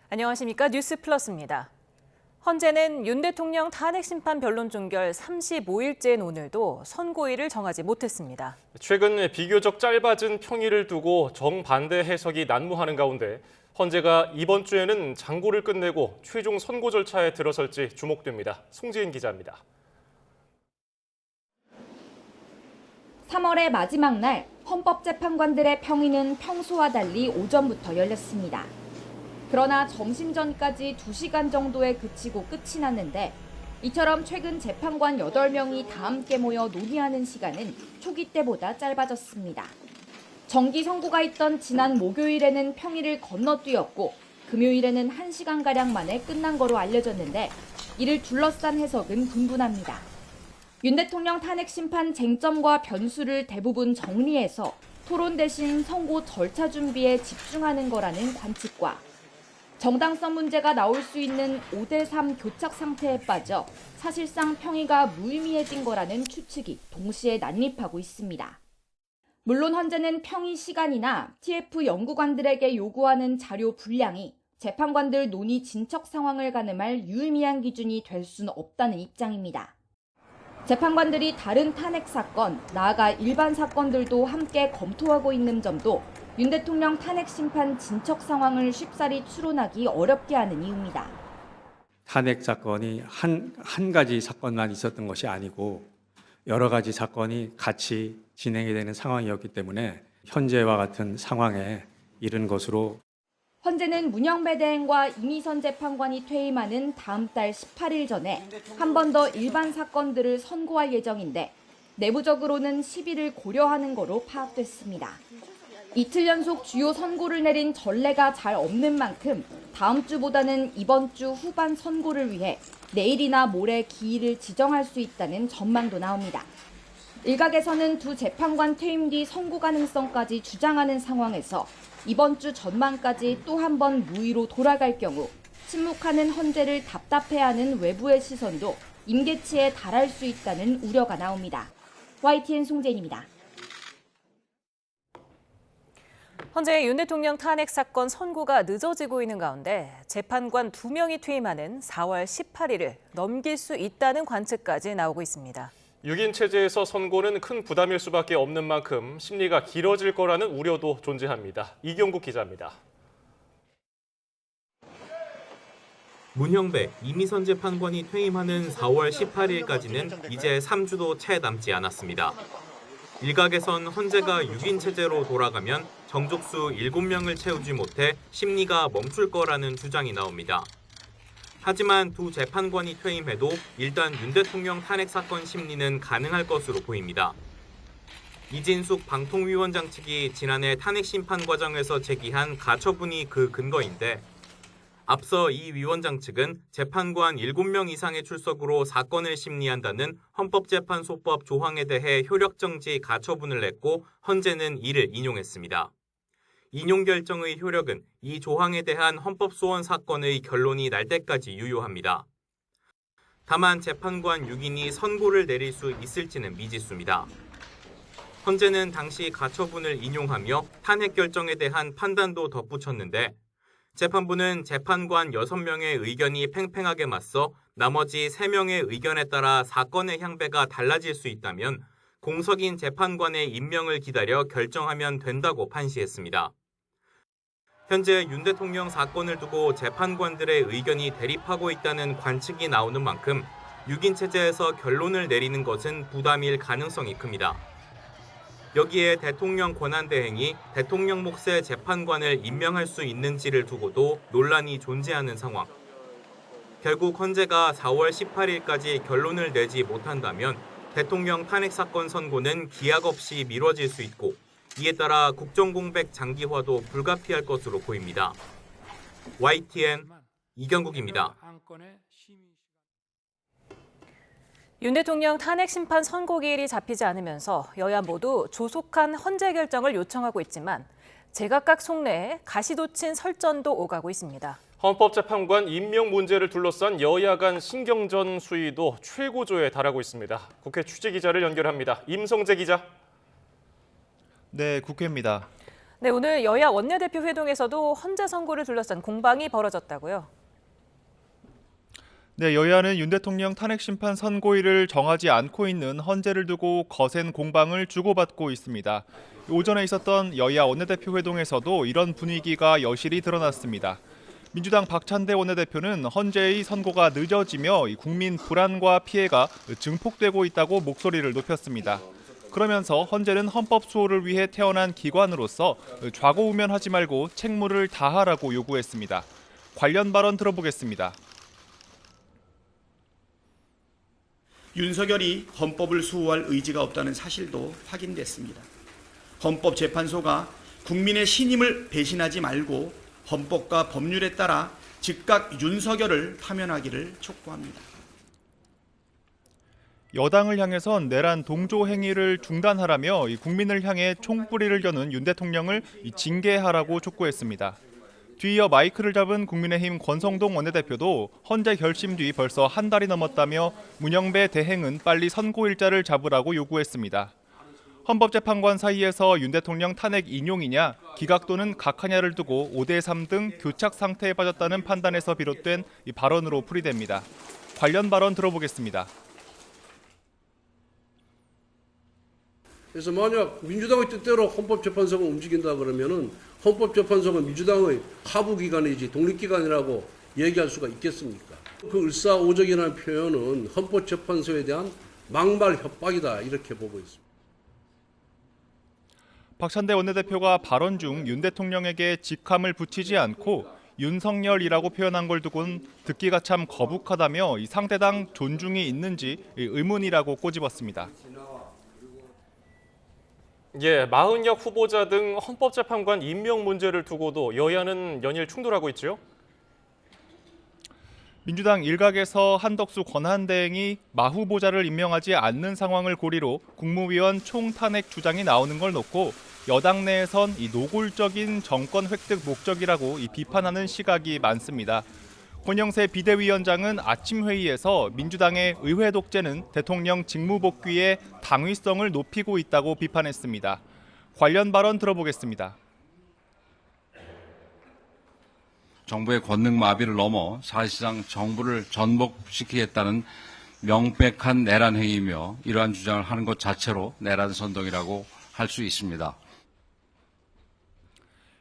안녕하십니까. 뉴스플러스입니다. 헌재는 윤 대통령 탄핵심판 변론 종결 35일째인 오늘도 선고일을 정하지 못했습니다. 최근 비교적 짧아진 평일을 두고 정반대 해석이 난무하는 가운데 헌재가 이번 주에는 장고를 끝내고 최종 선고 절차에 들어설지 주목됩니다. 송지은 기자입니다. 3월의 마지막 날 헌법재판관들의 평의는 평소와 달리 오전부터 열렸습니다. 그러나 점심 전까지 2시간 정도에 그치고 끝이 났는데 이처럼 최근 재판관 8명이 다 함께 모여 논의하는 시간은 초기 때보다 짧아졌습니다. 정기 선고가 있던 지난 목요일에는 평일을 건너뛰었고 금요일에는 1시간가량 만에 끝난 거로 알려졌는데 이를 둘러싼 해석은 분분합니다. 윤 대통령 탄핵 심판 쟁점과 변수를 대부분 정리해서 토론 대신 선고 절차 준비에 집중하는 거라는 관측과 정당성 문제가 나올 수 있는 5대3 교착 상태에 빠져 사실상 평의가 무의미해진 거라는 추측이 동시에 난립하고 있습니다. 물론 헌재는 평의 시간이나 TF 연구관들에게 요구하는 자료 분량이 재판관들 논의 진척 상황을 가늠할 유의미한 기준이 될 수는 없다는 입장입니다. 재판관들이 다른 탄핵 사건, 나아가 일반 사건들도 함께 검토하고 있는 점도 윤 대통령 탄핵 심판 진척 상황을 쉽사리 추론하기 어렵게 하는 이유입니다. 탄핵 사건이 한 가지 사건만 있었던 것이 아니고 여러 가지 사건이 같이 진행이 되는 상황이었기 때문에 현재와 같은 상황에 이른 것으로 헌재는 문영배 대행과 이미선 재판관이 퇴임하는 다음 달 18일 전에 한 번 더 일반 사건들을 선고할 예정인데 내부적으로는 10일을 고려하는 거로 파악됐습니다. 이틀 연속 주요 선고를 내린 전례가 잘 없는 만큼 다음 주보다는 이번 주 후반 선고를 위해 내일이나 모레 기일을 지정할 수 있다는 전망도 나옵니다. 일각에서는 두 재판관 퇴임 뒤 선고 가능성까지 주장하는 상황에서 이번 주 전망까지 또 한 번 무의로 돌아갈 경우 침묵하는 헌재를 답답해하는 외부의 시선도 임계치에 달할 수 있다는 우려가 나옵니다. YTN 송재인입니다. 헌재의 윤 대통령 탄핵 사건 선고가 늦어지고 있는 가운데 재판관 2명이 퇴임하는 4월 18일을 넘길 수 있다는 관측까지 나오고 있습니다. 6인 체제에서 선고는 큰 부담일 수밖에 없는 만큼 심리가 길어질 거라는 우려도 존재합니다. 이경국 기자입니다. 문형배, 이미선 재판관이 퇴임하는 4월 18일까지는 이제 3주도 채 남지 않았습니다. 일각에선 헌재가 6인 체제로 돌아가면 정족수 7명을 채우지 못해 심리가 멈출 거라는 주장이 나옵니다. 하지만 두 재판관이 퇴임해도 일단 윤 대통령 탄핵 사건 심리는 가능할 것으로 보입니다. 이진숙 방통위원장 측이 지난해 탄핵 심판 과정에서 제기한 가처분이 그 근거인데 앞서 이 위원장 측은 재판관 7명 이상의 출석으로 사건을 심리한다는 헌법재판소법 조항에 대해 효력정지 가처분을 냈고 헌재는 이를 인용했습니다. 인용 결정의 효력은 이 조항에 대한 헌법소원 사건의 결론이 날 때까지 유효합니다. 다만 재판관 6인이 선고를 내릴 수 있을지는 미지수입니다. 헌재는 당시 가처분을 인용하며 탄핵 결정에 대한 판단도 덧붙였는데 재판부는 재판관 6명의 의견이 팽팽하게 맞서 나머지 3명의 의견에 따라 사건의 향배가 달라질 수 있다면 공석인 재판관의 임명을 기다려 결정하면 된다고 판시했습니다. 현재 윤 대통령 사건을 두고 재판관들의 의견이 대립하고 있다는 관측이 나오는 만큼 6인 체제에서 결론을 내리는 것은 부담일 가능성이 큽니다. 여기에 대통령 권한대행이 대통령 몫의 재판관을 임명할 수 있는지를 두고도 논란이 존재하는 상황. 결국 헌재가 4월 18일까지 결론을 내지 못한다면 대통령 탄핵 사건 선고는 기약 없이 미뤄질 수 있고 이에 따라 국정공백 장기화도 불가피할 것으로 보입니다. YTN 이경국입니다. 윤 대통령 탄핵 심판 선고 기일이 잡히지 않으면서 여야 모두 조속한 헌재 결정을 요청하고 있지만 제각각 속내에 가시돋친 설전도 오가고 있습니다. 헌법재판관 임명 문제를 둘러싼 여야 간 신경전 수위도 최고조에 달하고 있습니다. 국회 취재기자를 연결합니다. 임성재 기자. 네, 국회입니다. 네, 오늘 여야 원내대표 회동에서도 헌재 선고를 둘러싼 공방이 벌어졌다고요. 네, 여야는 윤 대통령 탄핵 심판 선고일을 정하지 않고 있는 헌재를 두고 거센 공방을 주고받고 있습니다. 오전에 있었던 여야 원내대표 회동에서도 이런 분위기가 여실히 드러났습니다. 민주당 박찬대 원내대표는 헌재의 선고가 늦어지며 국민 불안과 피해가 증폭되고 있다고 목소리를 높였습니다. 그러면서 헌재는 헌법 수호를 위해 태어난 기관으로서 좌고우면하지 말고 책무를 다하라고 요구했습니다. 관련 발언 들어보겠습니다. 윤석열이 헌법을 수호할 의지가 없다는 사실도 확인됐습니다. 헌법재판소가 국민의 신임을 배신하지 말고 헌법과 법률에 따라 즉각 윤석열을 파면하기를 촉구합니다. 여당을 향해선 내란 동조 행위를 중단하라며 국민을 향해 총뿌리를 겨눈 윤 대통령을 징계하라고 촉구했습니다. 뒤이어 마이크를 잡은 국민의힘 권성동 원내대표도 헌재 결심 뒤 벌써 한 달이 넘었다며 문영배 대행은 빨리 선고일자를 잡으라고 요구했습니다. 헌법재판관 사이에서 윤 대통령 탄핵 인용이냐 기각 또는 각하냐를 두고 5대3 등 교착 상태에 빠졌다는 판단에서 비롯된 이 발언으로 풀이됩니다. 관련 발언 들어보겠습니다. 그래서 만약 민주당의 뜻대로 헌법재판소가 움직인다 그러면은 헌법재판소가 민주당의 하부기관이지 독립기관이라고 얘기할 수가 있겠습니까? 그 을사오적이라는 표현은 헌법재판소에 대한 막말 협박이다 이렇게 보고 있습니다. 박찬대 원내대표가 발언 중 윤 대통령에게 직함을 붙이지 않고 윤석열이라고 표현한 걸 두고는 듣기가 참 거북하다며 이 상대당 존중이 있는지 의문이라고 꼬집었습니다. 예, 마흔역 후보자 등 헌법재판관 임명 문제를 두고도 여야는 연일 충돌하고 있죠. 민주당 일각에서 한덕수 권한대행이 마 후보자를 임명하지 않는 상황을 고리로 국무위원 총탄핵 주장이 나오는 걸 놓고 여당 내에선 이 노골적인 정권 획득 목적이라고 비판하는 시각이 많습니다. 권영세 비대위원장은 아침 회의에서 민주당의 의회 독재는 대통령 직무복귀의 당위성을 높이고 있다고 비판했습니다. 관련 발언 들어보겠습니다. 정부의 권능 마비를 넘어 사실상 정부를 전복시키겠다는 명백한 내란 행위이며 이러한 주장을 하는 것 자체로 내란 선동이라고 할 수 있습니다.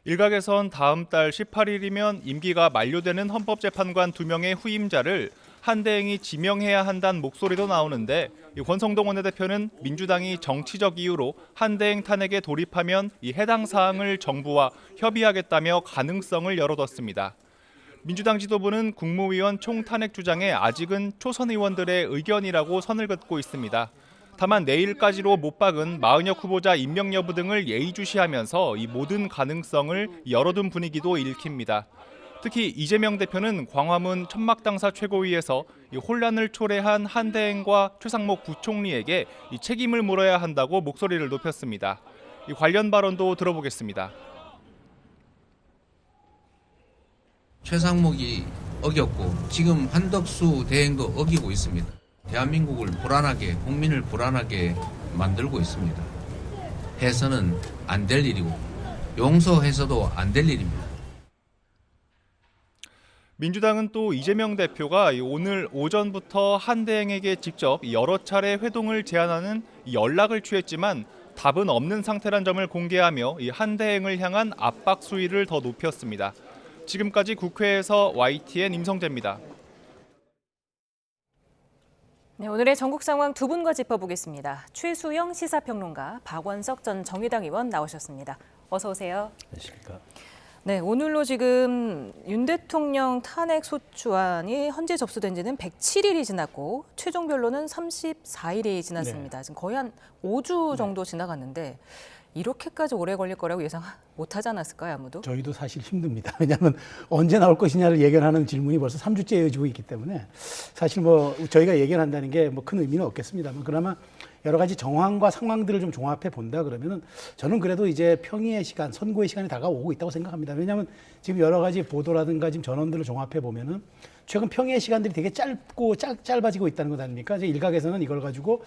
일각에선 다음 달 18일이면 임기가 만료되는 헌법재판관 2명의 후임자를 한 대행이 지명해야 한다는 목소리도 나오는데 권성동 원내대표는 민주당이 정치적 이유로 한 대행 탄핵에 돌입하면 이 해당 사항을 정부와 협의하겠다며 가능성을 열어뒀습니다. 민주당 지도부는 국무위원 총탄핵 주장에 아직은 초선 의원들의 의견이라고 선을 긋고 있습니다. 다만 내일까지로 못 박은 마흔역 후보자 임명 여부 등을 예의주시하면서 이 모든 가능성을 열어둔 분위기도 읽힙니다. 특히 이재명 대표는 광화문 천막당사 최고위에서 이 혼란을 초래한 한대행과 최상목 부총리에게 이 책임을 물어야 한다고 목소리를 높였습니다. 이 관련 발언도 들어보겠습니다. 최상목이 어겼고 지금 한덕수 대행도 어기고 있습니다. 대한민국을 불안하게, 국민을 불안하게 만들고 있습니다. 해서는 안 될 일이고 용서해서도 안 될 일입니다. 민주당은 또 이재명 대표가 오늘 오전부터 한 대행에게 직접 여러 차례 회동을 제안하는 연락을 취했지만 답은 없는 상태란 점을 공개하며 한 대행을 향한 압박 수위를 더 높였습니다. 지금까지 국회에서 YTN 임성재입니다. 네, 오늘의 전국 상황 두 분과 짚어보겠습니다. 최수영 시사평론가, 박원석 전 정의당 의원 나오셨습니다. 어서 오세요. 안녕하십니까. 네, 오늘로 지금 윤 대통령 탄핵 소추안이 헌재 접수된 지는 107일이 지났고 최종 변론은 34일이 지났습니다. 지금 거의 한 5주 정도 지나갔는데 이렇게까지 오래 걸릴 거라고 예상 못하지 않았을까요, 아무도? 저희도 사실 힘듭니다. 왜냐하면 언제 나올 것이냐를 예견하는 질문이 벌써 3주째 이어지고 있기 때문에 사실 뭐 저희가 예견한다는 게 뭐 큰 의미는 없겠습니다만 그나마 여러 가지 정황과 상황들을 좀 종합해 본다 그러면은 저는 그래도 이제 평의의 시간, 선고의 시간이 다가오고 있다고 생각합니다. 왜냐하면 지금 여러 가지 보도라든가 지금 전원들을 종합해 보면은 최근 평의의 시간들이 되게 짧아지고 있다는 것 아닙니까? 이제 일각에서는 이걸 가지고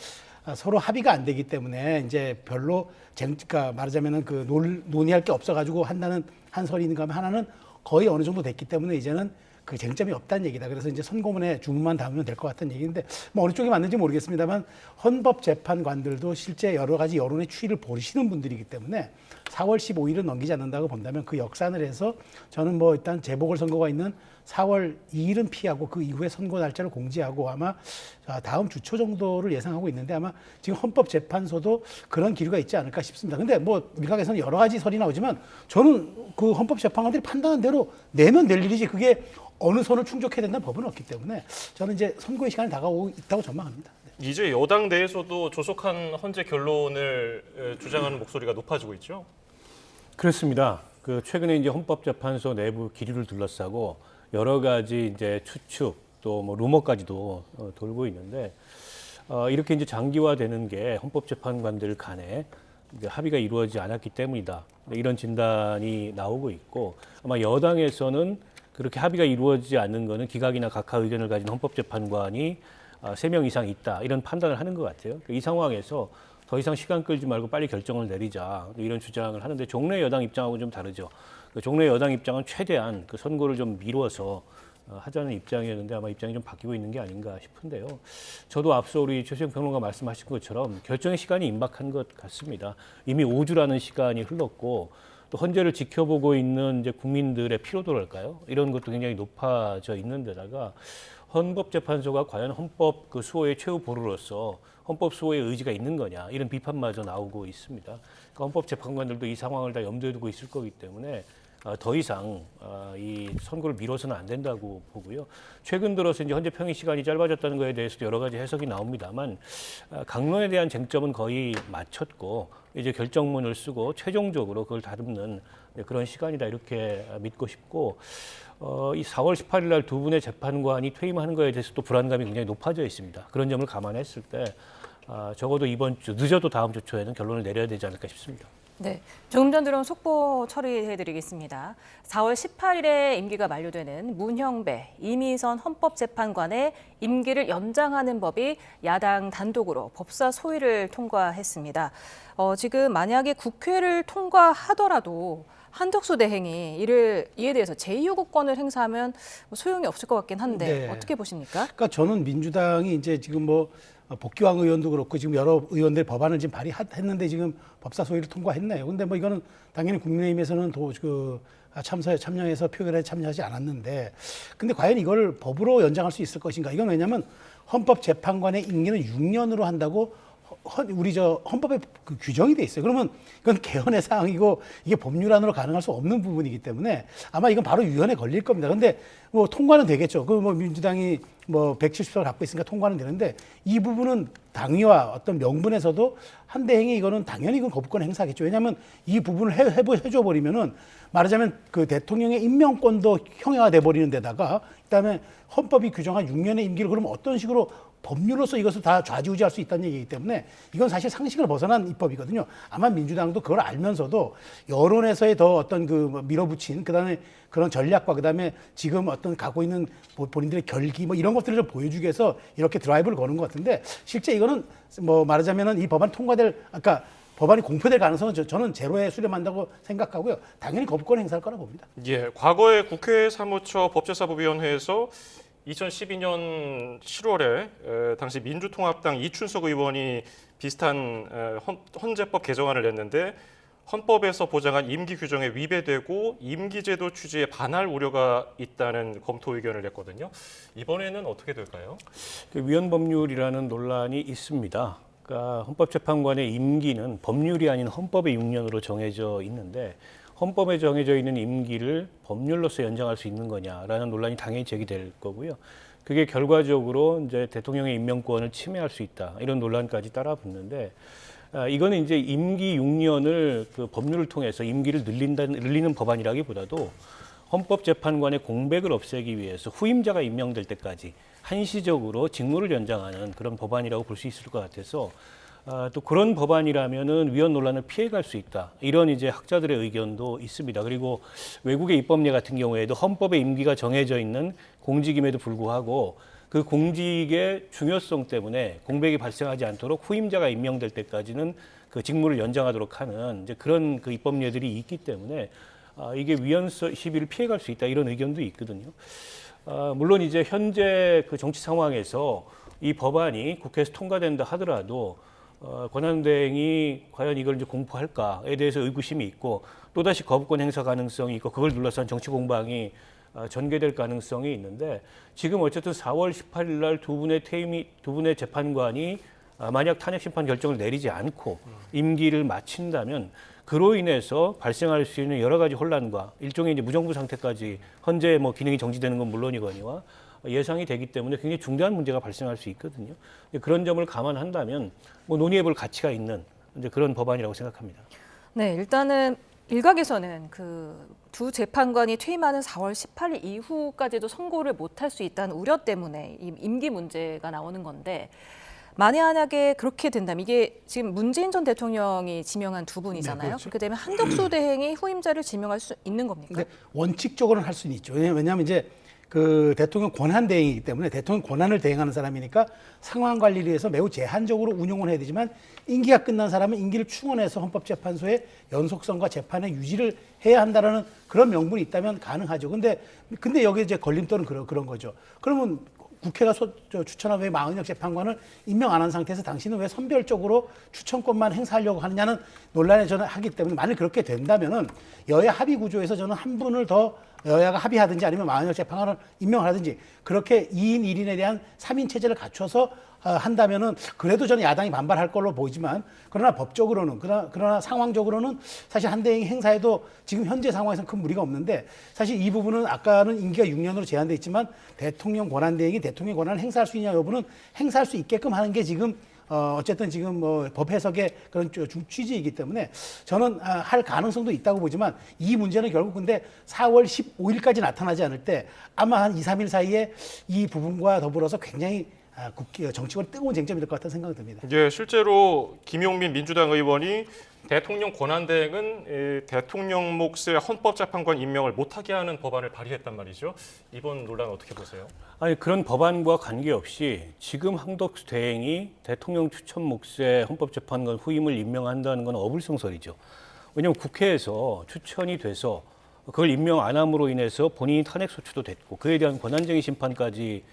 서로 합의가 안 되기 때문에 이제 별로 그러니까 말하자면은 그 논의할 게 없어가지고 한다는 한 설이 있는가 하면 하나는 거의 어느 정도 됐기 때문에 이제는 그 쟁점이 없다는 얘기다. 그래서 이제 선고문에 주문만 담으면 될 것 같다는 얘기인데 뭐 어느 쪽이 맞는지 모르겠습니다만 헌법재판관들도 실제 여러 가지 여론의 추이를 보시는 분들이기 때문에 4월 15일은 넘기지 않는다고 본다면 그 역산을 해서 저는 뭐 일단 재보궐선거가 있는 4월 2일은 피하고 그 이후에 선고 날짜를 공지하고 아마 다음 주 초 정도를 예상하고 있는데 아마 지금 헌법재판소도 그런 기류가 있지 않을까 싶습니다. 근데 뭐 일각에서는 여러 가지 설이 나오지만 저는 그 헌법재판관들이 판단한 대로 내면 될 일이지 그게 어느 선을 충족해야 된다는 법은 없기 때문에 저는 이제 선고의 시간이 다가오고 있다고 전망합니다. 이제 여당 내에서도 조속한 헌재 결론을 주장하는 목소리가 높아지고 있죠. 그렇습니다. 그 최근에 이제 헌법재판소 내부 기류를 둘러싸고 여러 가지 이제 추측 또 뭐 루머까지도 돌고 있는데 이렇게 이제 장기화되는 게 헌법재판관들 간에 이제 합의가 이루어지지 않았기 때문이다. 이런 진단이 나오고 있고 아마 여당에서는 그렇게 합의가 이루어지지 않는 거는 기각이나 각하 의견을 가진 헌법재판관이 3명 이상 있다 이런 판단을 하는 것 같아요. 이 상황에서 더 이상 시간 끌지 말고 빨리 결정을 내리자 이런 주장을 하는데 종래 여당 입장하고는 좀 다르죠. 종래 여당 입장은 최대한 그 선고를 좀 미뤄서 하자는 입장이었는데 아마 입장이 좀 바뀌고 있는 게 아닌가 싶은데요. 저도 앞서 우리 최수영 평론가 말씀하신 것처럼 결정의 시간이 임박한 것 같습니다. 이미 5주라는 시간이 흘렀고 또 헌재를 지켜보고 있는 이제 국민들의 피로도랄까요? 이런 것도 굉장히 높아져 있는 데다가 헌법재판소가 과연 헌법 그 수호의 최후 보루로서 헌법 수호의 의지가 있는 거냐 이런 비판마저 나오고 있습니다. 그러니까 헌법재판관들도 이 상황을 다 염두에 두고 있을 거기 때문에 더 이상 이 선고를 미뤄서는 안 된다고 보고요. 최근 들어서 이제 헌재 평의 시간이 짧아졌다는 것에 대해서도 여러 가지 해석이 나옵니다만 강론에 대한 쟁점은 거의 마쳤고 이제 결정문을 쓰고 최종적으로 그걸 다듬는 그런 시간이다 이렇게 믿고 싶고 이 4월 18일 날 두 분의 재판관이 퇴임하는 것에 대해서 또 불안감이 굉장히 높아져 있습니다. 그런 점을 감안했을 때 적어도 이번 주 늦어도 다음 주 초에는 결론을 내려야 되지 않을까 싶습니다. 네, 조금 전 들어온 속보 처리해드리겠습니다. 4월 18일에 임기가 만료되는 문형배, 이미선 헌법재판관의 임기를 연장하는 법이 야당 단독으로 법사 소위를 통과했습니다. 지금 만약에 국회를 통과하더라도 한덕수 대행이 이에 대해서 제2요구권을 행사하면 소용이 없을 것 같긴 한데 네. 어떻게 보십니까? 그러니까 저는 민주당이 이제 지금 뭐 복귀왕 의원도 그렇고 지금 여러 의원들 법안을 지금 발의했는데 지금 법사 소위를 통과했네요. 근데 뭐 이거는 당연히 국민의힘에서는 참여해서 표결에 참여하지 않았는데 근데 과연 이걸 법으로 연장할 수 있을 것인가? 이건 왜냐하면 헌법재판관의 임기는 6년으로 한다고 우리 헌법에 그 규정이 돼 있어요. 그러면 이건 개헌의 사항이고 이게 법률안으로 가능할 수 없는 부분이기 때문에 아마 이건 바로 위헌에 걸릴 겁니다. 근데 뭐 통과는 되겠죠. 그 뭐 민주당이 뭐 170석을 갖고 있으니까 통과는 되는데 이 부분은 당위와 어떤 명분에서도 한대행이 이거는 당연히 이건 거부권 행사하겠죠. 왜냐하면 이 부분을 해줘 버리면은 말하자면 그 대통령의 임명권도 형해화돼 버리는 데다가 그다음에 헌법이 규정한 6년의 임기를 그러면 어떤 식으로 법률로서 이것을 다 좌지우지할 수 있다는 얘기이기 때문에 이건 사실 상식을 벗어난 입법이거든요. 아마 민주당도 그걸 알면서도 여론에서의 더 어떤 그 밀어붙인 그다음에 그런 전략과 그다음에 지금 어떤 갖고 있는 본인들의 결기 뭐 이런 것들을 좀 보여주기 위해서 이렇게 드라이브를 거는 것 같은데 실제 이거는 뭐 말하자면은 이 법안 통과될 법안이 공표될 가능성은 저는 제로에 수렴한다고 생각하고요. 당연히 거부권 행사할 거라 봅니다. 예, 과거에 국회 사무처 법제사법위원회에서 2012년 7월에 당시 민주통합당 이춘석 의원이 비슷한 헌재법 개정안을 냈는데 헌법에서 보장한 임기 규정에 위배되고 임기제도 취지에 반할 우려가 있다는 검토 의견을 냈거든요. 이번에는 어떻게 될까요? 위헌 법률이라는 논란이 있습니다. 그러니까 헌법재판관의 임기는 법률이 아닌 헌법의 6년으로 정해져 있는데 헌법에 정해져 있는 임기를 법률로서 연장할 수 있는 거냐라는 논란이 당연히 제기될 거고요. 그게 결과적으로 이제 대통령의 임명권을 침해할 수 있다 이런 논란까지 따라붙는데 이거는 이제 임기 6년을 그 법률을 통해서 임기를 늘리는 법안이라기보다도 헌법재판관의 공백을 없애기 위해서 후임자가 임명될 때까지 한시적으로 직무를 연장하는 그런 법안이라고 볼 수 있을 것 같아서 또 그런 법안이라면은 위헌 논란을 피해갈 수 있다. 이런 이제 학자들의 의견도 있습니다. 그리고 외국의 입법례 같은 경우에도 헌법에 임기가 정해져 있는 공직임에도 불구하고 그 공직의 중요성 때문에 공백이 발생하지 않도록 후임자가 임명될 때까지는 그 직무를 연장하도록 하는 이제 그런 그 입법례들이 있기 때문에 이게 위헌 시비를 피해갈 수 있다 이런 의견도 있거든요. 물론 이제 현재 그 정치 상황에서 이 법안이 국회에서 통과된다 하더라도 권한대행이 과연 이걸 이제 공포할까에 대해서 의구심이 있고 또다시 거부권 행사 가능성이 있고 그걸 둘러싼 정치 공방이 전개될 가능성이 있는데 지금 어쨌든 4월 18일 날 두 분의 재판관이 만약 탄핵 심판 결정을 내리지 않고 임기를 마친다면 그로 인해서 발생할 수 있는 여러 가지 혼란과 일종의 이제 무정부 상태까지 현재 뭐 기능이 정지되는 건 물론이거니와 예상이 되기 때문에 굉장히 중대한 문제가 발생할 수 있거든요. 그런 점을 감안한다면 뭐 논의해볼 가치가 있는 이제 그런 법안이라고 생각합니다. 네, 일단은 일각에서는 그 두 재판관이 퇴임하는 4월 18일 이후까지도 선고를 못할 수 있다는 우려 때문에 이 임기 문제가 나오는 건데 만약에 그렇게 된다면 이게 지금 문재인 전 대통령이 지명한 두 분이잖아요. 네, 그렇죠. 그렇게 되면 한덕수 대행이 후임자를 지명할 수 있는 겁니까? 근데 원칙적으로는 할 수는 있죠. 왜냐하면 이제 그 대통령 권한 대행이기 때문에 대통령 권한을 대행하는 사람이니까 상황 관리를 위해서 매우 제한적으로 운용을 해야 되지만 임기가 끝난 사람은 임기를 충원해서 헌법재판소의 연속성과 재판의 유지를 해야 한다라는 그런 명분이 있다면 가능하죠. 근데 여기 이제 걸림돌은 그런 거죠. 그러면 국회가 추천한 왜 마은혁 재판관을 임명 안 한 상태에서 당신은 왜 선별적으로 추천권만 행사하려고 하느냐는 논란에 저는 하기 때문에 만약 그렇게 된다면은 여야 합의 구조에서 저는 한 분을 더 여야가 합의하든지 아니면 마은혁 재판관을 임명을 하든지 그렇게 2인 1인에 대한 3인 체제를 갖춰서 한다면은 그래도 저는 야당이 반발할 걸로 보이지만 그러나 법적으로는 그러나 상황적으로는 사실 한대행이 행사에도 지금 현재 상황에서는 큰 무리가 없는데 사실 이 부분은 아까는 임기가 6년으로 제한돼 있지만 대통령 권한 대행이 대통령 권한을 행사할 수 있냐 여부는 행사할 수 있게끔 하는 게 지금 어쨌든 지금 뭐 법 해석의 그런 취지이기 때문에 저는 할 가능성도 있다고 보지만 이 문제는 결국 근데 4월 15일까지 나타나지 않을 때 아마 한 2, 3일 사이에 이 부분과 더불어서 굉장히 정치권 뜨거운 쟁점이 될 것 같다는 생각이 듭니다. 예, 실제로 김용민 민주당 의원이 대통령 권한대행은 대통령 몫의 헌법재판관 임명을 못하게 하는 법안을 발의했단 말이죠. 이번 논란 어떻게 보세요? 아니 그런 법안과 관계없이 지금 한덕수 대행이 대통령 추천 몫의 헌법재판관 후임을 임명한다는 건 어불성설이죠. 왜냐하면 국회에서 추천이 돼서 그걸 임명 안 함으로 인해서 본인이 탄핵 소추도 됐고 그에 대한 권한쟁의 심판까지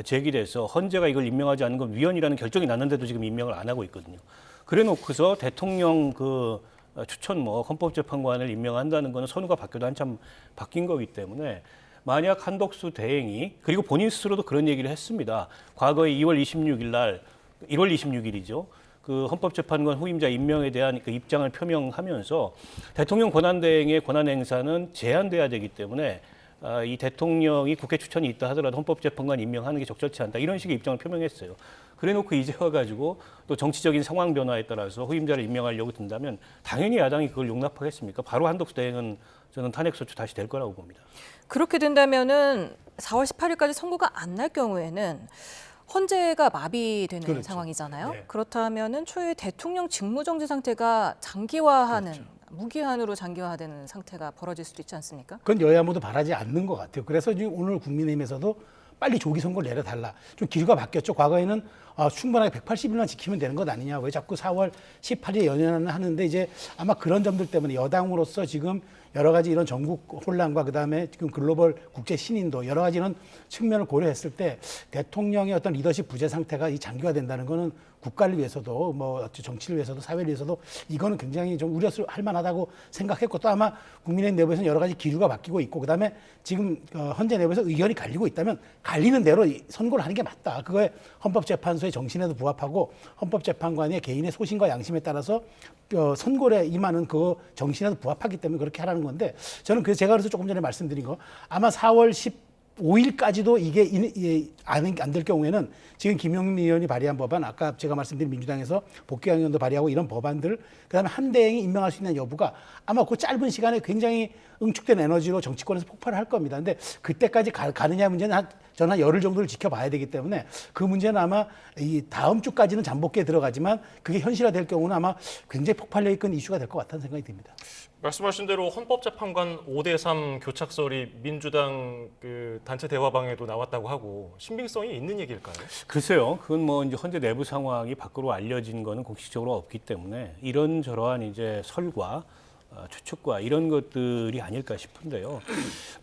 제기돼서 헌재가 이걸 임명하지 않는 건 위헌이라는 결정이 났는데도 지금 임명을 안 하고 있거든요. 그래 놓고서 대통령 그 추천 헌법재판관을 임명한다는 거는 선우가 바뀌어도 한참 바뀐 거기 때문에 만약 한덕수 대행이 그리고 본인 스스로도 그런 얘기를 했습니다. 과거에 1월 26일이죠. 그 헌법재판관 후임자 임명에 대한 그 입장을 표명하면서 대통령 권한대행의 권한 행사는 제한돼야 되기 때문에 이 대통령이 국회 추천이 있다 하더라도 헌법재판관 임명하는 게 적절치 않다. 이런 식의 입장을 표명했어요. 그래놓고 이제 와가지고 또 정치적인 상황 변화에 따라서 후임자를 임명하려고 든다면 당연히 야당이 그걸 용납하겠습니까? 바로 한덕수 대행은 저는 탄핵소추 다시 될 거라고 봅니다. 그렇게 된다면은 4월 18일까지 선고가 안 날 경우에는 헌재가 마비되는 그렇죠. 상황이잖아요. 네. 그렇다면은 초유의 대통령 직무정지 상태가 장기화하는 그렇죠. 무기한으로 장기화되는 상태가 벌어질 수도 있지 않습니까? 그건 여야 모두 바라지 않는 것 같아요. 그래서 지금 오늘 국민의힘에서도 빨리 조기 선고를 내려달라. 좀 기류가 바뀌었죠. 과거에는 충분하게 180일만 지키면 되는 것 아니냐. 왜 자꾸 4월 18일에 연연을 하는데 이제 아마 그런 점들 때문에 여당으로서 지금 여러 가지 이런 전국 혼란과 그다음에 지금 글로벌 국제 신인도 여러 가지 이런 측면을 고려했을 때 대통령의 어떤 리더십 부재 상태가 이 장기화된다는 거는 국가를 위해서도 뭐 정치를 위해서도 사회를 위해서도 이거는 굉장히 좀 우려할 만하다고 생각했고 또 아마 국민의힘 내부에서는 여러 가지 기류가 바뀌고 있고 그다음에 지금 헌재 내부에서 의견이 갈리고 있다면 갈리는 대로 선고를 하는 게 맞다. 그거에 헌법재판소의 정신에도 부합하고 헌법재판관의 개인의 소신과 양심에 따라서 선고에 임하는 그 정신에도 부합하기 때문에 그렇게 하라는 건데 저는 그래서 제가 그래서 조금 전에 말씀드린 거 아마 4월 15일까지도 이게 안 될 경우에는 지금 김용민 의원이 발의한 법안 아까 제가 말씀드린 민주당에서 복귀왕 의원도 발의하고 이런 법안들 그다음에 한 대행이 임명할 수 있는 여부가 아마 그 짧은 시간에 굉장히 응축된 에너지로 정치권에서 폭발을 할 겁니다. 근데 그때까지 가느냐 문제는 저는 한 열흘 정도를 지켜봐야 되기 때문에 그 문제는 아마 이 다음 주까지는 잠복기에 들어가지만 그게 현실화될 경우는 아마 굉장히 폭발력 있는 이슈가 될 것 같다는 생각이 듭니다. 말씀하신 대로 헌법재판관 5대3 교착설이 민주당 그 단체 대화방에도 나왔다고 하고 신빙성이 있는 얘기일까요? 글쎄요, 그건 뭐 이제 현재 내부 상황이 밖으로 알려진 거는 공식적으로 없기 때문에 이런저러한 이제 설과 추측과 이런 것들이 아닐까 싶은데요.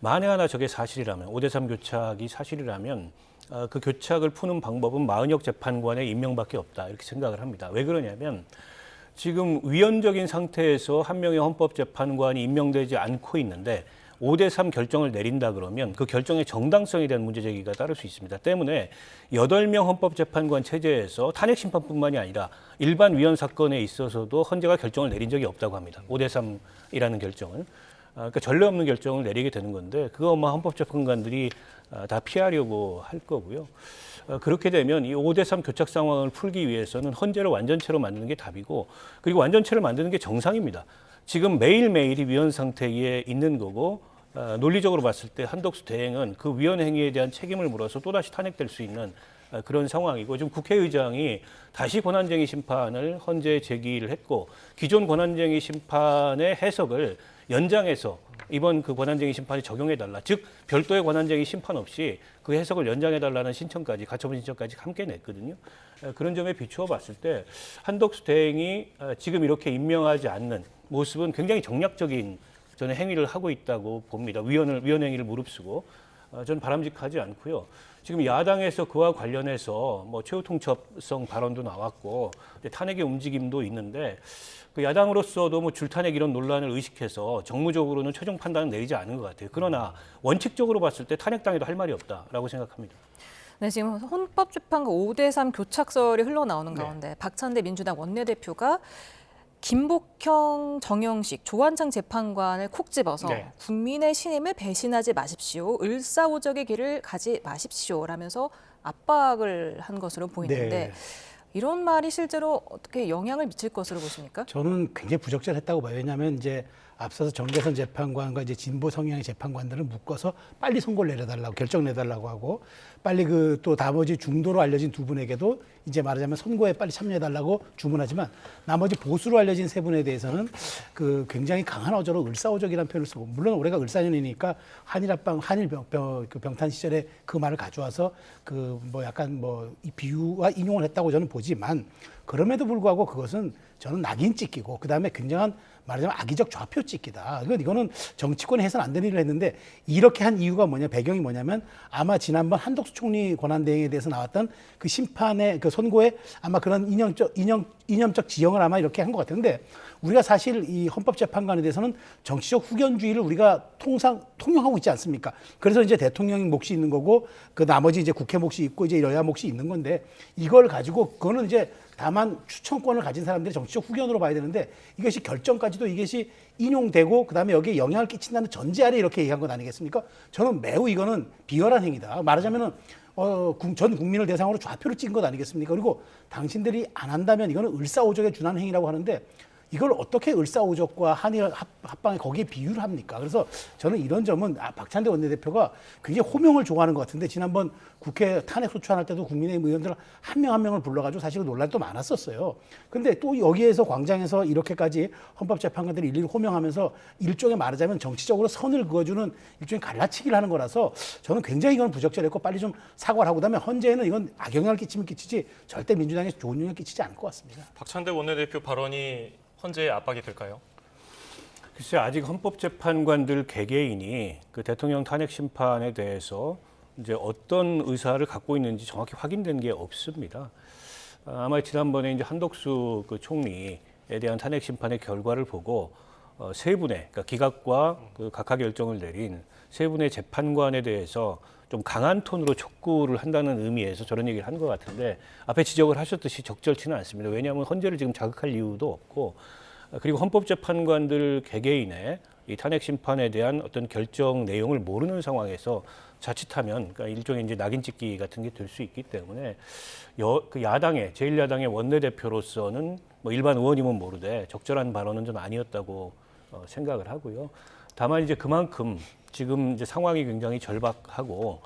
만에 하나 저게 사실이라면 5대3 교착이 사실이라면 그 교착을 푸는 방법은 마은혁 재판관의 임명밖에 없다 이렇게 생각을 합니다. 왜 그러냐면 지금 위헌적인 상태에서 한 명의 헌법재판관이 임명되지 않고 있는데 5대3 결정을 내린다 그러면 그 결정의 정당성에 대한 문제 제기가 따를 수 있습니다. 때문에 8명 헌법재판관 체제에서 탄핵심판뿐만이 아니라 일반 위헌 사건에 있어서도 헌재가 결정을 내린 적이 없다고 합니다. 5대3이라는 결정을. 그러니까 전례 없는 결정을 내리게 되는 건데 그거 아마 헌법재판관들이 다 피하려고 할 거고요. 그렇게 되면 이 5대3 교착 상황을 풀기 위해서는 헌재를 완전체로 만드는 게 답이고 그리고 완전체를 만드는 게 정상입니다. 지금 매일매일이 위헌 상태에 있는 거고 논리적으로 봤을 때 한덕수 대행은 그 위헌 행위에 대한 책임을 물어서 또다시 탄핵될 수 있는 그런 상황이고 지금 국회의장이 다시 권한쟁의 심판을 헌재에 제기를 했고 기존 권한쟁의 심판의 해석을 연장해서 이번 그 권한쟁의 심판이 적용해달라. 즉 별도의 권한쟁의 심판 없이 그 해석을 연장해달라는 신청까지 가처분 신청까지 함께 냈거든요. 그런 점에 비추어 봤을 때 한덕수 대행이 지금 이렇게 임명하지 않는 모습은 굉장히 정략적인 저는 행위를 하고 있다고 봅니다. 위헌 행위를 무릅쓰고 저는 바람직하지 않고요. 지금 야당에서 그와 관련해서 뭐 최후 통첩성 발언도 나왔고 탄핵의 움직임도 있는데 그 야당으로서도 뭐 줄탄핵 이런 논란을 의식해서 정무적으로는 최종 판단을 내리지 않은 것 같아요. 그러나 원칙적으로 봤을 때 탄핵당해도 할 말이 없다라고 생각합니다. 네, 지금 헌법재판관 5대3 교착설이 흘러나오는 가운데 박찬대 민주당 원내대표가 김복형, 정영식, 조환창 재판관을 콕 집어서 국민의 신임을 배신하지 마십시오. 을사오적의 길을 가지 마십시오라면서 압박을 한 것으로 보이는데 이런 말이 실제로 어떻게 영향을 미칠 것으로 보십니까? 저는 굉장히 부적절했다고 봐요. 왜냐하면 이제 앞서서 정계선 재판관과 이제 진보 성향의 재판관들을 묶어서 빨리 선고를 내려달라고 결정 내달라고 하고 빨리 그 또 나머지 중도로 알려진 두 분에게도 이제 말하자면 선고에 빨리 참여해달라고 주문하지만 나머지 보수로 알려진 세 분에 대해서는 그 굉장히 강한 어조로 을사오적이라는 표현을 쓰고 물론 올해가 을사년이니까 한일 병탄 시절에 그 말을 가져와서 그 뭐 약간 뭐 이 비유와 인용을 했다고 저는 보지만 그럼에도 불구하고 그것은 저는 낙인 찍기고 그다음에 굉장한 말하자면 악의적 좌표 찍기다. 이거는 정치권이 해서는 안 되는 일을 했는데 이렇게 한 이유가 뭐냐, 배경이 뭐냐면 아마 지난번 한덕수 총리 권한대행에 대해서 나왔던 그 심판의 그 선고에 아마 그런 이념적 지형을 아마 이렇게 한 것 같은데 우리가 사실 이 헌법재판관에 대해서는 정치적 후견주의를 우리가 통용하고 있지 않습니까? 그래서 이제 대통령 몫이 있는 거고 그 나머지 이제 국회 몫이 있고 이제 여야 몫이 있는 건데 이걸 가지고 그거는 이제 다만 추천권을 가진 사람들의 정치적 후견으로 봐야 되는데 이것이 결정까지도 이것이 인용되고 그다음에 여기에 영향을 끼친다는 전제 아래 이렇게 얘기한 것 아니겠습니까? 저는 매우 이거는 비열한 행위다. 말하자면은 전 국민을 대상으로 좌표를 찍은 것 아니겠습니까? 그리고 당신들이 안 한다면 이거는 을사오적에 준하는 행위라고 하는데 이걸 어떻게 을사오적과 한일 합방에 거기에 비유를 합니까? 그래서 저는 이런 점은 박찬대 원내대표가 굉장히 호명을 좋아하는 것 같은데 지난번 국회 탄핵 소추안할 때도 국민의힘 의원들 한 명 한 명을 불러가지고 사실 논란이 또 많았었어요. 근데 또 여기에서 광장에서 이렇게까지 헌법재판관들이 일일이 호명하면서 일종의 말하자면 정치적으로 선을 그어주는 일종의 갈라치기를 하는 거라서 저는 굉장히 이건 부적절했고 빨리 좀 사과를 하고 그다음에 헌재에는 이건 악영향을 끼치면 끼치지 절대 민주당에 좋은 영향을 끼치지 않을 것 같습니다. 박찬대 원내대표 발언이 헌재의 압박이 될까요? 글쎄 아직 헌법재판관들 개개인이 그 대통령 탄핵 심판에 대해서 이제 어떤 의사를 갖고 있는지 정확히 확인된 게 없습니다. 아마 지난번에 이제 한덕수 그 총리에 대한 탄핵 심판의 결과를 보고 세 분의 그러니까 기각과 그 각하 결정을 내린 세 분의 재판관에 대해서 좀 강한 톤으로 촉구를 한다는 의미에서 저런 얘기를 한 것 같은데 앞에 지적을 하셨듯이 적절치는 않습니다. 왜냐하면 헌재를 지금 자극할 이유도 없고 그리고 헌법재판관들 개개인의 이 탄핵 심판에 대한 어떤 결정 내용을 모르는 상황에서 자칫하면 그러니까 일종의 이제 낙인 찍기 같은 게 될 수 있기 때문에 그 야당의 제1야당의 원내대표로서는 뭐 일반 의원이면 모르되 적절한 발언은 좀 아니었다고 생각을 하고요. 다만 이제 그만큼 지금 이제 상황이 굉장히 절박하고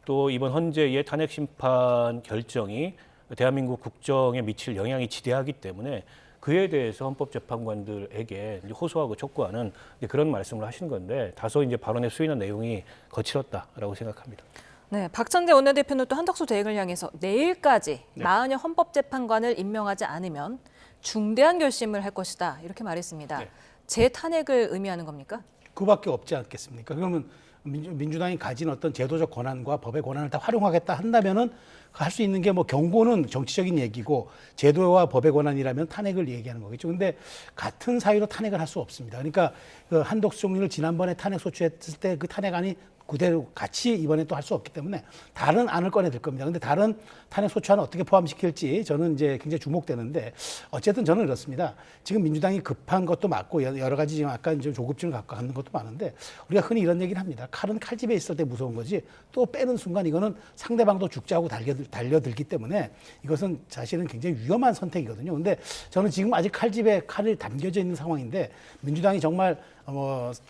또 이번 헌재의 탄핵 심판 결정이 대한민국 국정에 미칠 영향이 지대하기 때문에 그에 대해서 헌법재판관들에게 이제 호소하고 촉구하는 이제 그런 말씀을 하신 건데 다소 이제 발언의 수위나 내용이 거칠었다라고 생각합니다. 네, 박찬대 원내대표는 또 한덕수 대행을 향해서 내일까지 마흔여 헌법재판관을 임명하지 않으면 중대한 결심을 할 것이다 이렇게 말했습니다. 재탄핵을 의미하는 겁니까? 그밖에 없지 않겠습니까? 그러면 민주당이 가진 어떤 제도적 권한과 법의 권한을 다 활용하겠다 한다면은 할 수 있는 게 뭐 경고는 정치적인 얘기고 제도와 법의 권한이라면 탄핵을 얘기하는 거겠죠. 근데 같은 사유로 탄핵을 할 수 없습니다. 그러니까 그 한덕수 총리를 지난번에 탄핵 소추했을 때 그 탄핵안이 그대로 같이 이번에 또 할 수 없기 때문에 다른 안을 꺼내들 겁니다. 근데 다른 탄핵 소추안을 어떻게 포함시킬지 저는 이제 굉장히 주목되는데 어쨌든 저는 그렇습니다. 지금 민주당이 급한 것도 맞고 여러 가지 지금 아까 이제 조급증을 갖고 가는 것도 많은데 우리가 흔히 이런 얘기를 합니다. 칼은 칼집에 있을 때 무서운 거지 또 빼는 순간 이거는 상대방도 죽자고 달려들기 때문에 이것은 사실은 굉장히 위험한 선택이거든요. 근데 저는 지금 아직 칼집에 칼이 담겨져 있는 상황인데 민주당이 정말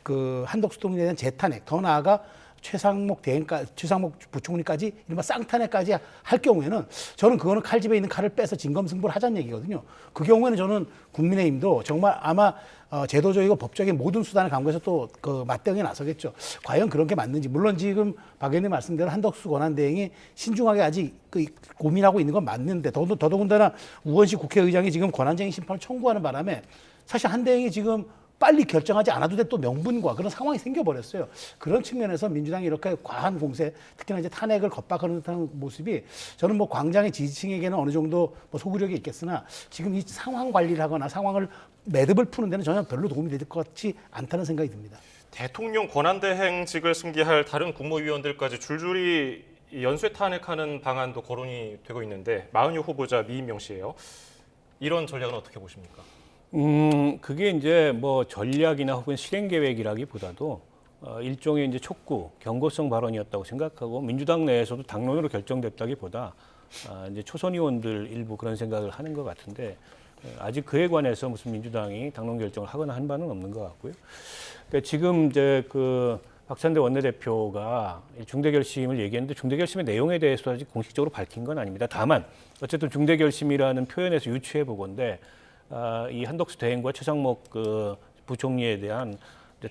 그 한덕수 총리에 대한 재탄핵 더 나아가 최상목 부총리까지 이른바 쌍탄핵까지 할 경우에는 저는 그거는 칼집에 있는 칼을 빼서 진검승부를 하자는 얘기거든요. 그 경우에는 저는 국민의힘도 정말 아마 제도적이고 법적인 모든 수단을 강구해서 또 그 맞대응에 나서겠죠. 과연 그런 게 맞는지. 물론 지금 박 의원님 말씀대로 한덕수 권한대행이 신중하게 아직 고민하고 있는 건 맞는데 더더군다나 우원식 국회의장이 지금 권한쟁의 심판을 청구하는 바람에 사실 한 대행이 지금 빨리 결정하지 않아도 돼 또 명분과 그런 상황이 생겨버렸어요. 그런 측면에서 민주당이 이렇게 과한 공세, 특히나 이제 탄핵을 겁박하는 듯한 모습이 저는 뭐 광장의 지지층에게는 어느 정도 뭐 소구력이 있겠으나 지금 이 상황 관리를 하거나 상황을 매듭을 푸는 데는 전혀 별로 도움이 될 것 같지 않다는 생각이 듭니다. 대통령 권한대행직을 승계할 다른 국무위원들까지 줄줄이 연쇄 탄핵하는 방안도 거론이 되고 있는데 마흔여 후보자 미임명 씨예요. 이런 전략은 어떻게 보십니까? 그게 이제 뭐 전략이나 혹은 실행 계획이라기보다도 일종의 이제 촉구, 경고성 발언이었다고 생각하고 민주당 내에서도 당론으로 결정됐다기보다 이제 초선 의원들 일부 그런 생각을 하는 것 같은데 아직 그에 관해서 무슨 민주당이 당론 결정을 하거나 한 바는 없는 것 같고요. 그러니까 지금 이제 그 박찬대 원내대표가 중대 결심을 얘기했는데 중대 결심의 내용에 대해서 아직 공식적으로 밝힌 건 아닙니다. 다만 어쨌든 중대 결심이라는 표현에서 유추해 보건데 이 한덕수 대행과 최상목 그 부총리에 대한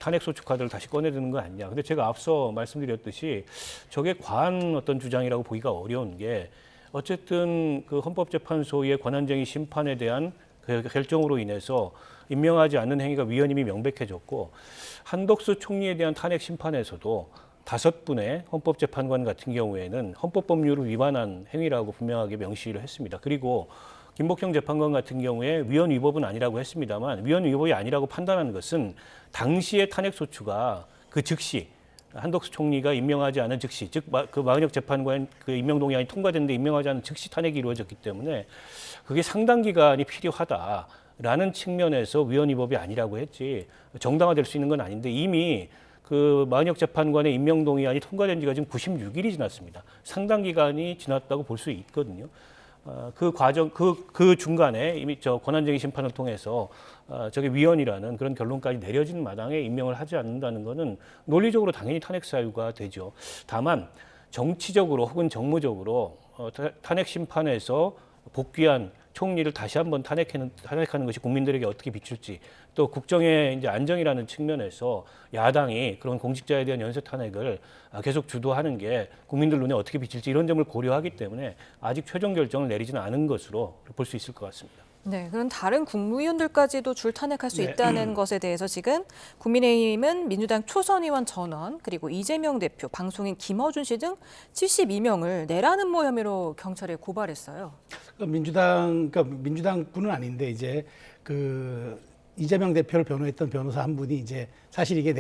탄핵 소추 카드를 다시 꺼내드는 거 아니냐. 근데 제가 앞서 말씀드렸듯이 저게 과한 어떤 주장이라고 보기가 어려운 게 어쨌든 그 헌법재판소의 권한쟁의 심판에 대한 그 결정으로 인해서 임명하지 않는 행위가 위헌임이 명백해졌고 한덕수 총리에 대한 탄핵 심판에서도 5분의 헌법재판관 같은 경우에는 헌법법률을 위반한 행위라고 분명하게 명시를 했습니다. 그리고 김복형 재판관 같은 경우에 위헌 위법은 아니라고 했습니다만 위헌 위법이 아니라고 판단하는 것은 당시의 탄핵 소추가 그 즉시 한덕수 총리가 임명하지 않은 즉시 즉 그 마흔역 재판관 그 임명 동의안이 통과됐는데 임명하지 않은 즉시 탄핵이 이루어졌기 때문에 그게 상당 기간이 필요하다라는 측면에서 위헌 위법이 아니라고 했지 정당화될 수 있는 건 아닌데 이미 그 마흔역 재판관의 임명 동의안이 통과된 지가 지금 96일이 지났습니다. 상당 기간이 지났다고 볼 수 있거든요. 그 과정, 그 중간에 이미 저 권한쟁의 심판을 통해서 저게 위헌이라는 그런 결론까지 내려진 마당에 임명을 하지 않는다는 것은 논리적으로 당연히 탄핵 사유가 되죠. 다만 정치적으로 혹은 정무적으로 탄핵 심판에서 복귀한 총리를 다시 한번 탄핵하는 것이 국민들에게 어떻게 비출지 또 국정의 이제 안정이라는 측면에서 야당이 그런 공직자에 대한 연쇄 탄핵을 계속 주도하는 게 국민들 눈에 어떻게 비칠지 이런 점을 고려하기 때문에 아직 최종 결정을 내리지는 않은 것으로 볼 수 있을 것 같습니다. 네, 그럼 다른 국무위원들까지도 줄 탄핵할 수 있다는 것에 대해서 지금 국민의힘은 민주당 초선 의원 전원 그리고 이재명 대표, 방송인 김어준 씨 등 72명을 내란 음모 혐의로 경찰에 고발했어요. 그러니까 민주당뿐은 아닌데 이제 그 이재명 대표를 변호했던 변호사 한 분이 이제 사실 이게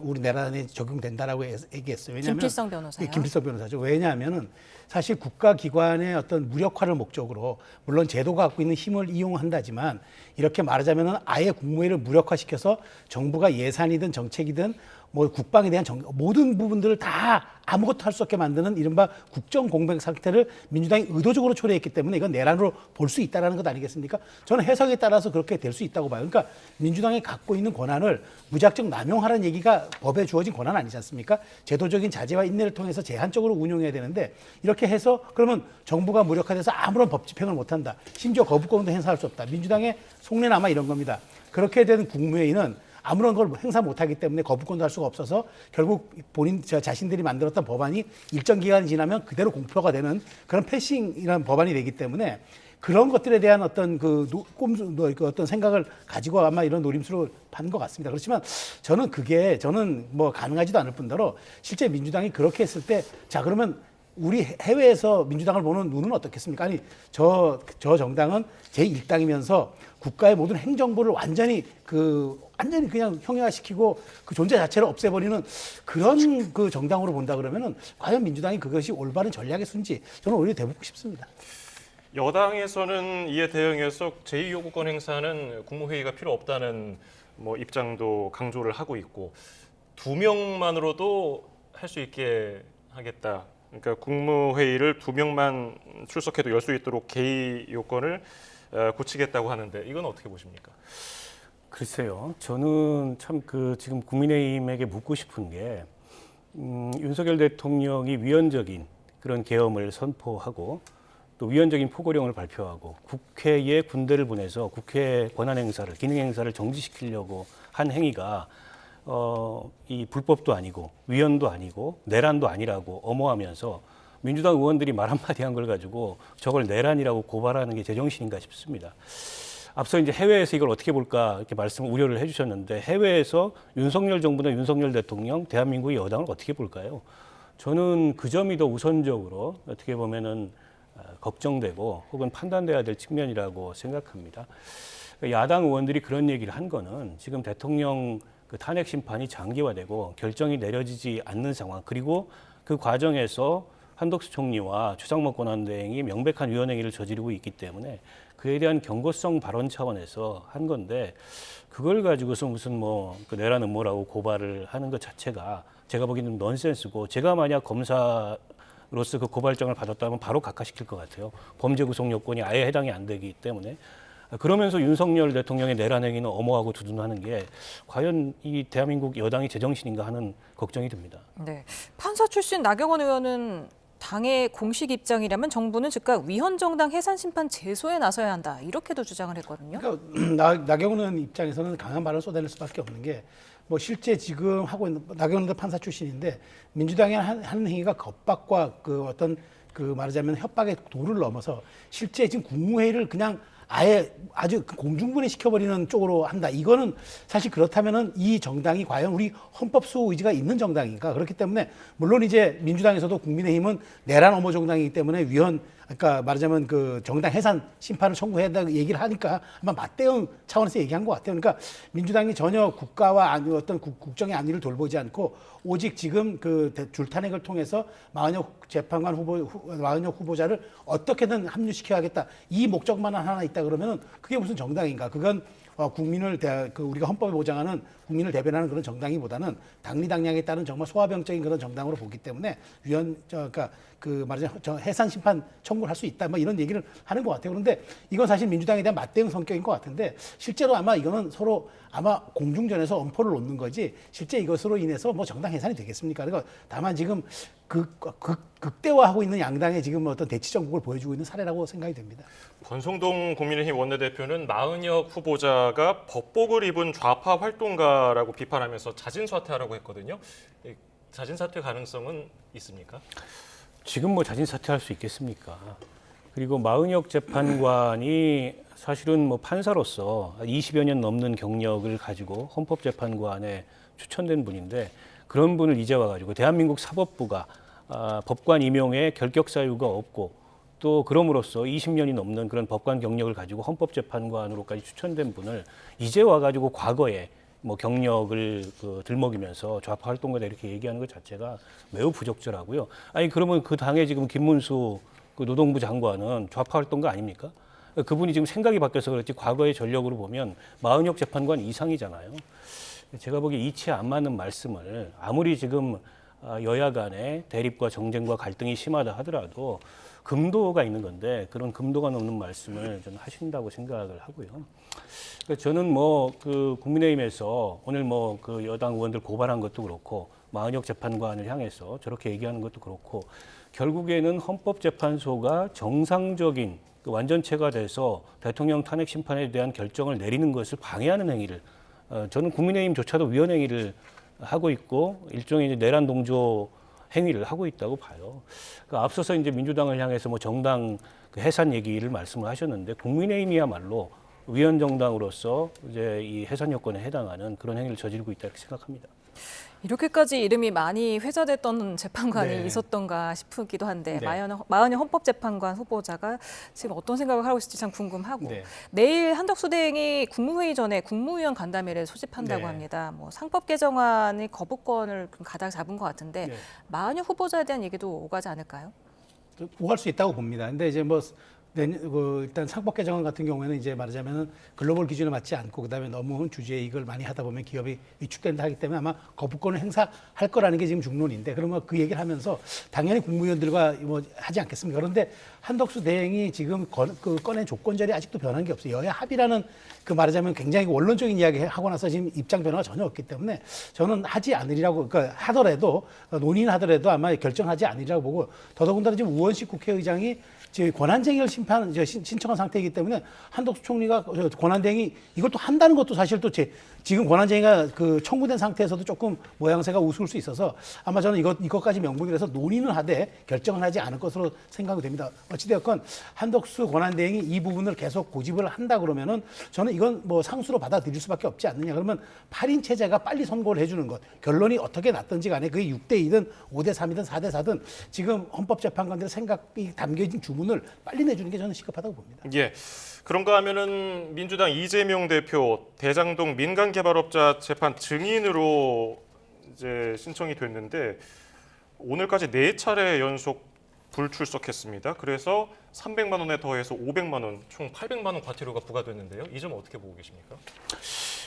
우리 내란에 적용된다라고 얘기했어요. 왜냐하면 김필성 변호사요. 김필성 변호사죠. 왜냐하면은 사실 국가기관의 어떤 무력화를 목적으로 물론 제도가 갖고 있는 힘을 이용한다지만 이렇게 말하자면은 아예 국무회의를 무력화시켜서 정부가 예산이든 정책이든 뭐 국방에 대한 모든 부분들을 다 아무것도 할 수 없게 만드는 이른바 국정 공백 상태를 민주당이 의도적으로 초래했기 때문에 이건 내란으로 볼 수 있다라는 것 아니겠습니까? 저는 해석에 따라서 그렇게 될 수 있다고 봐요. 그러니까 민주당이 갖고 있는 권한을 무작정 남용하라는 얘기가 법에 주어진 권한 아니지 않습니까? 제도적인 자제와 인내를 통해서 제한적으로 운용해야 되는데 이렇게 해서 그러면 정부가 무력화돼서 아무런 법 집행을 못한다. 심지어 거부권도 행사할 수 없다. 민주당의 속내는 아마 이런 겁니다. 그렇게 되는 국무회의는 아무런 걸 행사 못하기 때문에 거부권도 할 수가 없어서 결국 자신들이 만들었던 법안이 일정 기간이 지나면 그대로 공표가 되는 그런 패싱이라는 법안이 되기 때문에 그런 것들에 대한 어떤 어떤 생각을 가지고 아마 이런 노림수로 판 것 같습니다. 그렇지만 저는 뭐 가능하지도 않을 뿐더러 실제 민주당이 그렇게 했을 때 자 그러면 우리 해외에서 민주당을 보는 눈은 어떻겠습니까? 아니 저 정당은 제1당이면서 국가의 모든 행정부를 완전히 그냥 형해화시키고 그 존재 자체를 없애버리는 그런 그 정당으로 본다 그러면은 과연 민주당이 그것이 올바른 전략의 순지 저는 오히려 되묻고 싶습니다. 여당에서는 이에 대응해서 제2요구권 행사는 국무회의가 필요 없다는 뭐 입장도 강조를 하고 있고 2명만으로도 할 수 있게 하겠다. 그러니까 국무회의를 2명만 출석해도 열 수 있도록 개의 요건을 고치겠다고 하는데 이건 어떻게 보십니까? 글쎄요. 저는 참 지금 국민의힘에게 묻고 싶은 게 윤석열 대통령이 위헌적인 그런 계엄을 선포하고 또 위헌적인 포고령을 발표하고 국회에 군대를 보내서 국회 권한 행사를 기능 행사를 정지시키려고 한 행위가 이 불법도 아니고 위헌도 아니고 내란도 아니라고 엄호하면서 민주당 의원들이 말 한마디 한 걸 가지고 저걸 내란이라고 고발하는 게 제정신인가 싶습니다. 앞서 이제 해외에서 이걸 어떻게 볼까 이렇게 우려를 해주셨는데 해외에서 윤석열 정부나 윤석열 대통령, 대한민국의 여당을 어떻게 볼까요? 저는 그 점이 더 우선적으로 어떻게 보면은 걱정되고 혹은 판단돼야 될 측면이라고 생각합니다. 야당 의원들이 그런 얘기를 한 거는 지금 대통령 그 탄핵 심판이 장기화되고 결정이 내려지지 않는 상황 그리고 그 과정에서 한덕수 총리와 추상목 권한대행이 명백한 위헌행위를 저지르고 있기 때문에 그에 대한 경고성 발언 차원에서 한 건데 그걸 가지고서 무슨 그 내란 음모라고 고발을 하는 것 자체가 제가 보기에는 넌센스고 제가 만약 검사로서 그 고발장을 받았다면 바로 각하시킬 것 같아요. 범죄 구속 요건이 아예 해당이 안 되기 때문에 그러면서 윤석열 대통령의 내란 행위는 엄호하고 두둔하는 게 과연 이 대한민국 여당이 제정신인가 하는 걱정이 듭니다. 네, 판사 출신 나경원 의원은 당의 공식 입장이라면 정부는 즉각 위헌정당 해산심판 제소에 나서야 한다 이렇게도 주장을 했거든요. 그러니까 나경원 의원 입장에서는 강한 발언을 쏟아낼 수밖에 없는 게 뭐 실제 지금 하고 있는 나경원 의원 판사 출신인데 민주당이 하는 행위가 겁박과 그 어떤 그 말하자면 협박의 도를 넘어서 실제 지금 국무회의를 그냥 아예 아주 공중분해 시켜버리는 쪽으로 한다. 이거는 사실 그렇다면은 이 정당이 과연 우리 헌법 수호 의지가 있는 정당인가? 그렇기 때문에 물론 이제 민주당에서도 국민의힘은 내란 엄호 정당이기 때문에 그러니까 말하자면 그 정당 해산 심판을 청구해야 한다고 얘기를 하니까 아마 맞대응 차원에서 얘기한 것 같아요. 그러니까 민주당이 전혀 국가와 어떤 국정의 안위를 돌보지 않고 오직 지금 그 줄탄핵을 통해서 마은혁 재판관 마은혁 후보자를 어떻게든 합류시켜야겠다. 이 목적만 하나 있다 그러면은 그게 무슨 정당인가? 그건 국민을 우리가 헌법에 보장하는 국민을 대변하는 그런 정당이보다는 당리당략에 따른 정말 소화병적인 그런 정당으로 보기 때문에 그러니까 그 말하자면 해산 심판 청구를 할 수 있다 뭐 이런 얘기를 하는 것 같아요. 그런데 이건 사실 민주당에 대한 맞대응 성격인 것 같은데 실제로 아마 이거는 서로 아마 공중전에서 엄포를 놓는 거지 실제 이것으로 인해서 뭐 정당 해산이 되겠습니까? 그러니까 다만 지금 극대화하고 있는 양당의 지금 어떤 대치 정국을 보여주고 있는 사례라고 생각이 됩니다. 권성동 국민의힘 원내대표는 마은혁 후보자가 법복을 입은 좌파 활동가라고 비판하면서 자진 사퇴하라고 했거든요. 자진 사퇴 가능성은 있습니까? 지금 뭐 자진 사퇴할 수 있겠습니까? 그리고 마은혁 재판관이 사실은 뭐 판사로서 20여 년 넘는 경력을 가지고 헌법재판관에 추천된 분인데 그런 분을 이제 와가지고 대한민국 사법부가 법관 임용에 결격 사유가 없고 또 그럼으로써 20년이 넘는 그런 법관 경력을 가지고 헌법재판관으로까지 추천된 분을 이제 와가지고 과거에 뭐 경력을 들먹이면서 좌파 활동가다 이렇게 얘기하는 것 자체가 매우 부적절하고요. 아니 그러면 그 당에 지금 김문수 그 노동부 장관은 좌파 활동가 아닙니까? 그분이 지금 생각이 바뀌어서 그렇지 과거의 전력으로 보면 마은혁 재판관 이상이잖아요. 제가 보기에 이치에 안 맞는 말씀을 아무리 지금 여야 간의 대립과 정쟁과 갈등이 심하다 하더라도 금도가 있는 건데 그런 금도가 넘는 말씀을 저는 하신다고 생각을 하고요. 그러니까 저는 뭐 그 국민의힘에서 오늘 뭐 그 여당 의원들 고발한 것도 그렇고 마은혁 재판관을 향해서 저렇게 얘기하는 것도 그렇고 결국에는 헌법재판소가 정상적인 그 완전체가 돼서 대통령 탄핵 심판에 대한 결정을 내리는 것을 방해하는 행위를 저는 국민의힘조차도 위헌 행위를 하고 있고 일종의 이제 내란 동조 행위를 하고 있다고 봐요. 그러니까 앞서서 이제 민주당을 향해서 뭐 정당 그 해산 얘기를 말씀을 하셨는데 국민의힘이야말로 위헌 정당으로서 이제 이 해산 요건에 해당하는 그런 행위를 저지르고 있다 이렇게 생각합니다. 이렇게까지 이름이 많이 회자됐던 재판관이 네. 있었던가 싶기도 한데 네. 마은혁 헌법재판관 후보자가 지금 어떤 생각을 하고 있을지 참 궁금하고 네. 내일 한덕수 대행이 국무회의 전에 국무위원 간담회를 소집한다고 네. 합니다. 뭐 상법 개정안의 거부권을 가닥 잡은 것 같은데 네. 마은혁 후보자에 대한 얘기도 오가지 않을까요? 오갈 수 있다고 봅니다. 근데 이제 뭐 일단 상법 개정안 같은 경우에는 이제 말하자면은 글로벌 기준에 맞지 않고 그다음에 너무 주주의 이익을 많이 하다 보면 기업이 위축된다 하기 때문에 아마 거부권을 행사할 거라는 게 지금 중론인데 그러면 그 얘기를 하면서 당연히 국무위원들과 뭐 하지 않겠습니까? 그런데 한덕수 대행이 지금 꺼낸 조건절이 아직도 변한 게 없어요. 여야 합의라는 그 말하자면 굉장히 원론적인 이야기 하고 나서 지금 입장 변화가 전혀 없기 때문에 저는 하지 않으리라고 그러니까 하더라도 논의는 하더라도 아마 결정하지 않으리라고 보고 더더군다나 지금 우원식 국회의장이 지금 권한쟁의를 신청한 상태이기 때문에 한덕수 총리가 권한쟁의 이걸 또 한다는 것도 사실 또 지금 권한쟁의가 그 청구된 상태에서도 조금 모양새가 우스울 수 있어서 아마 저는 이것까지 명분이 돼서 논의는 하되 결정은 하지 않을 것으로 생각이 됩니다. 어찌되었건 한덕수 권한대행이 이 부분을 계속 고집을 한다 그러면은 저는 이건 뭐 상수로 받아들일 수밖에 없지 않느냐. 그러면 8인 체제가 빨리 선고를 해주는 것. 결론이 어떻게 났든지 간에 그게 6대2든 5대3이든 4대4든 지금 헌법재판관들의 생각이 담겨진 주문을 빨리 내주는 게 저는 시급하다고 봅니다. 예. 그런가 하면은 민주당 이재명 대표 대장동 민간개발업자 재판 증인으로 이제 신청이 됐는데 오늘까지 4차례 연속 불출석했습니다. 그래서 300만 원에 더해서 500만 원, 총 800만 원 과태료가 부과됐는데요. 이 점 어떻게 보고 계십니까?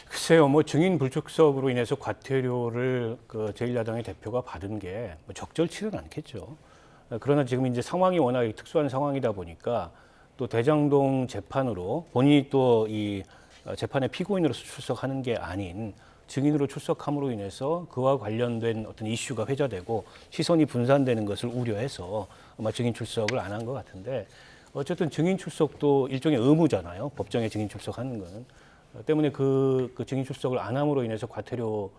글쎄요, 뭐 증인 불출석으로 인해서 과태료를 그 제1야당의 대표가 받은 게 뭐 적절치는 않겠죠. 그러나 지금 이제 상황이 워낙 특수한 상황이다 보니까 또 대장동 재판으로 본인이 또 이 재판의 피고인으로서 출석하는 게 아닌 증인으로 출석함으로 인해서 그와 관련된 어떤 이슈가 회자되고 시선이 분산되는 것을 우려해서 아마 증인 출석을 안 한 것 같은데 어쨌든 증인 출석도 일종의 의무잖아요. 법정에 증인 출석하는 건. 때문에 그 증인 출석을 안 함으로 인해서 과태료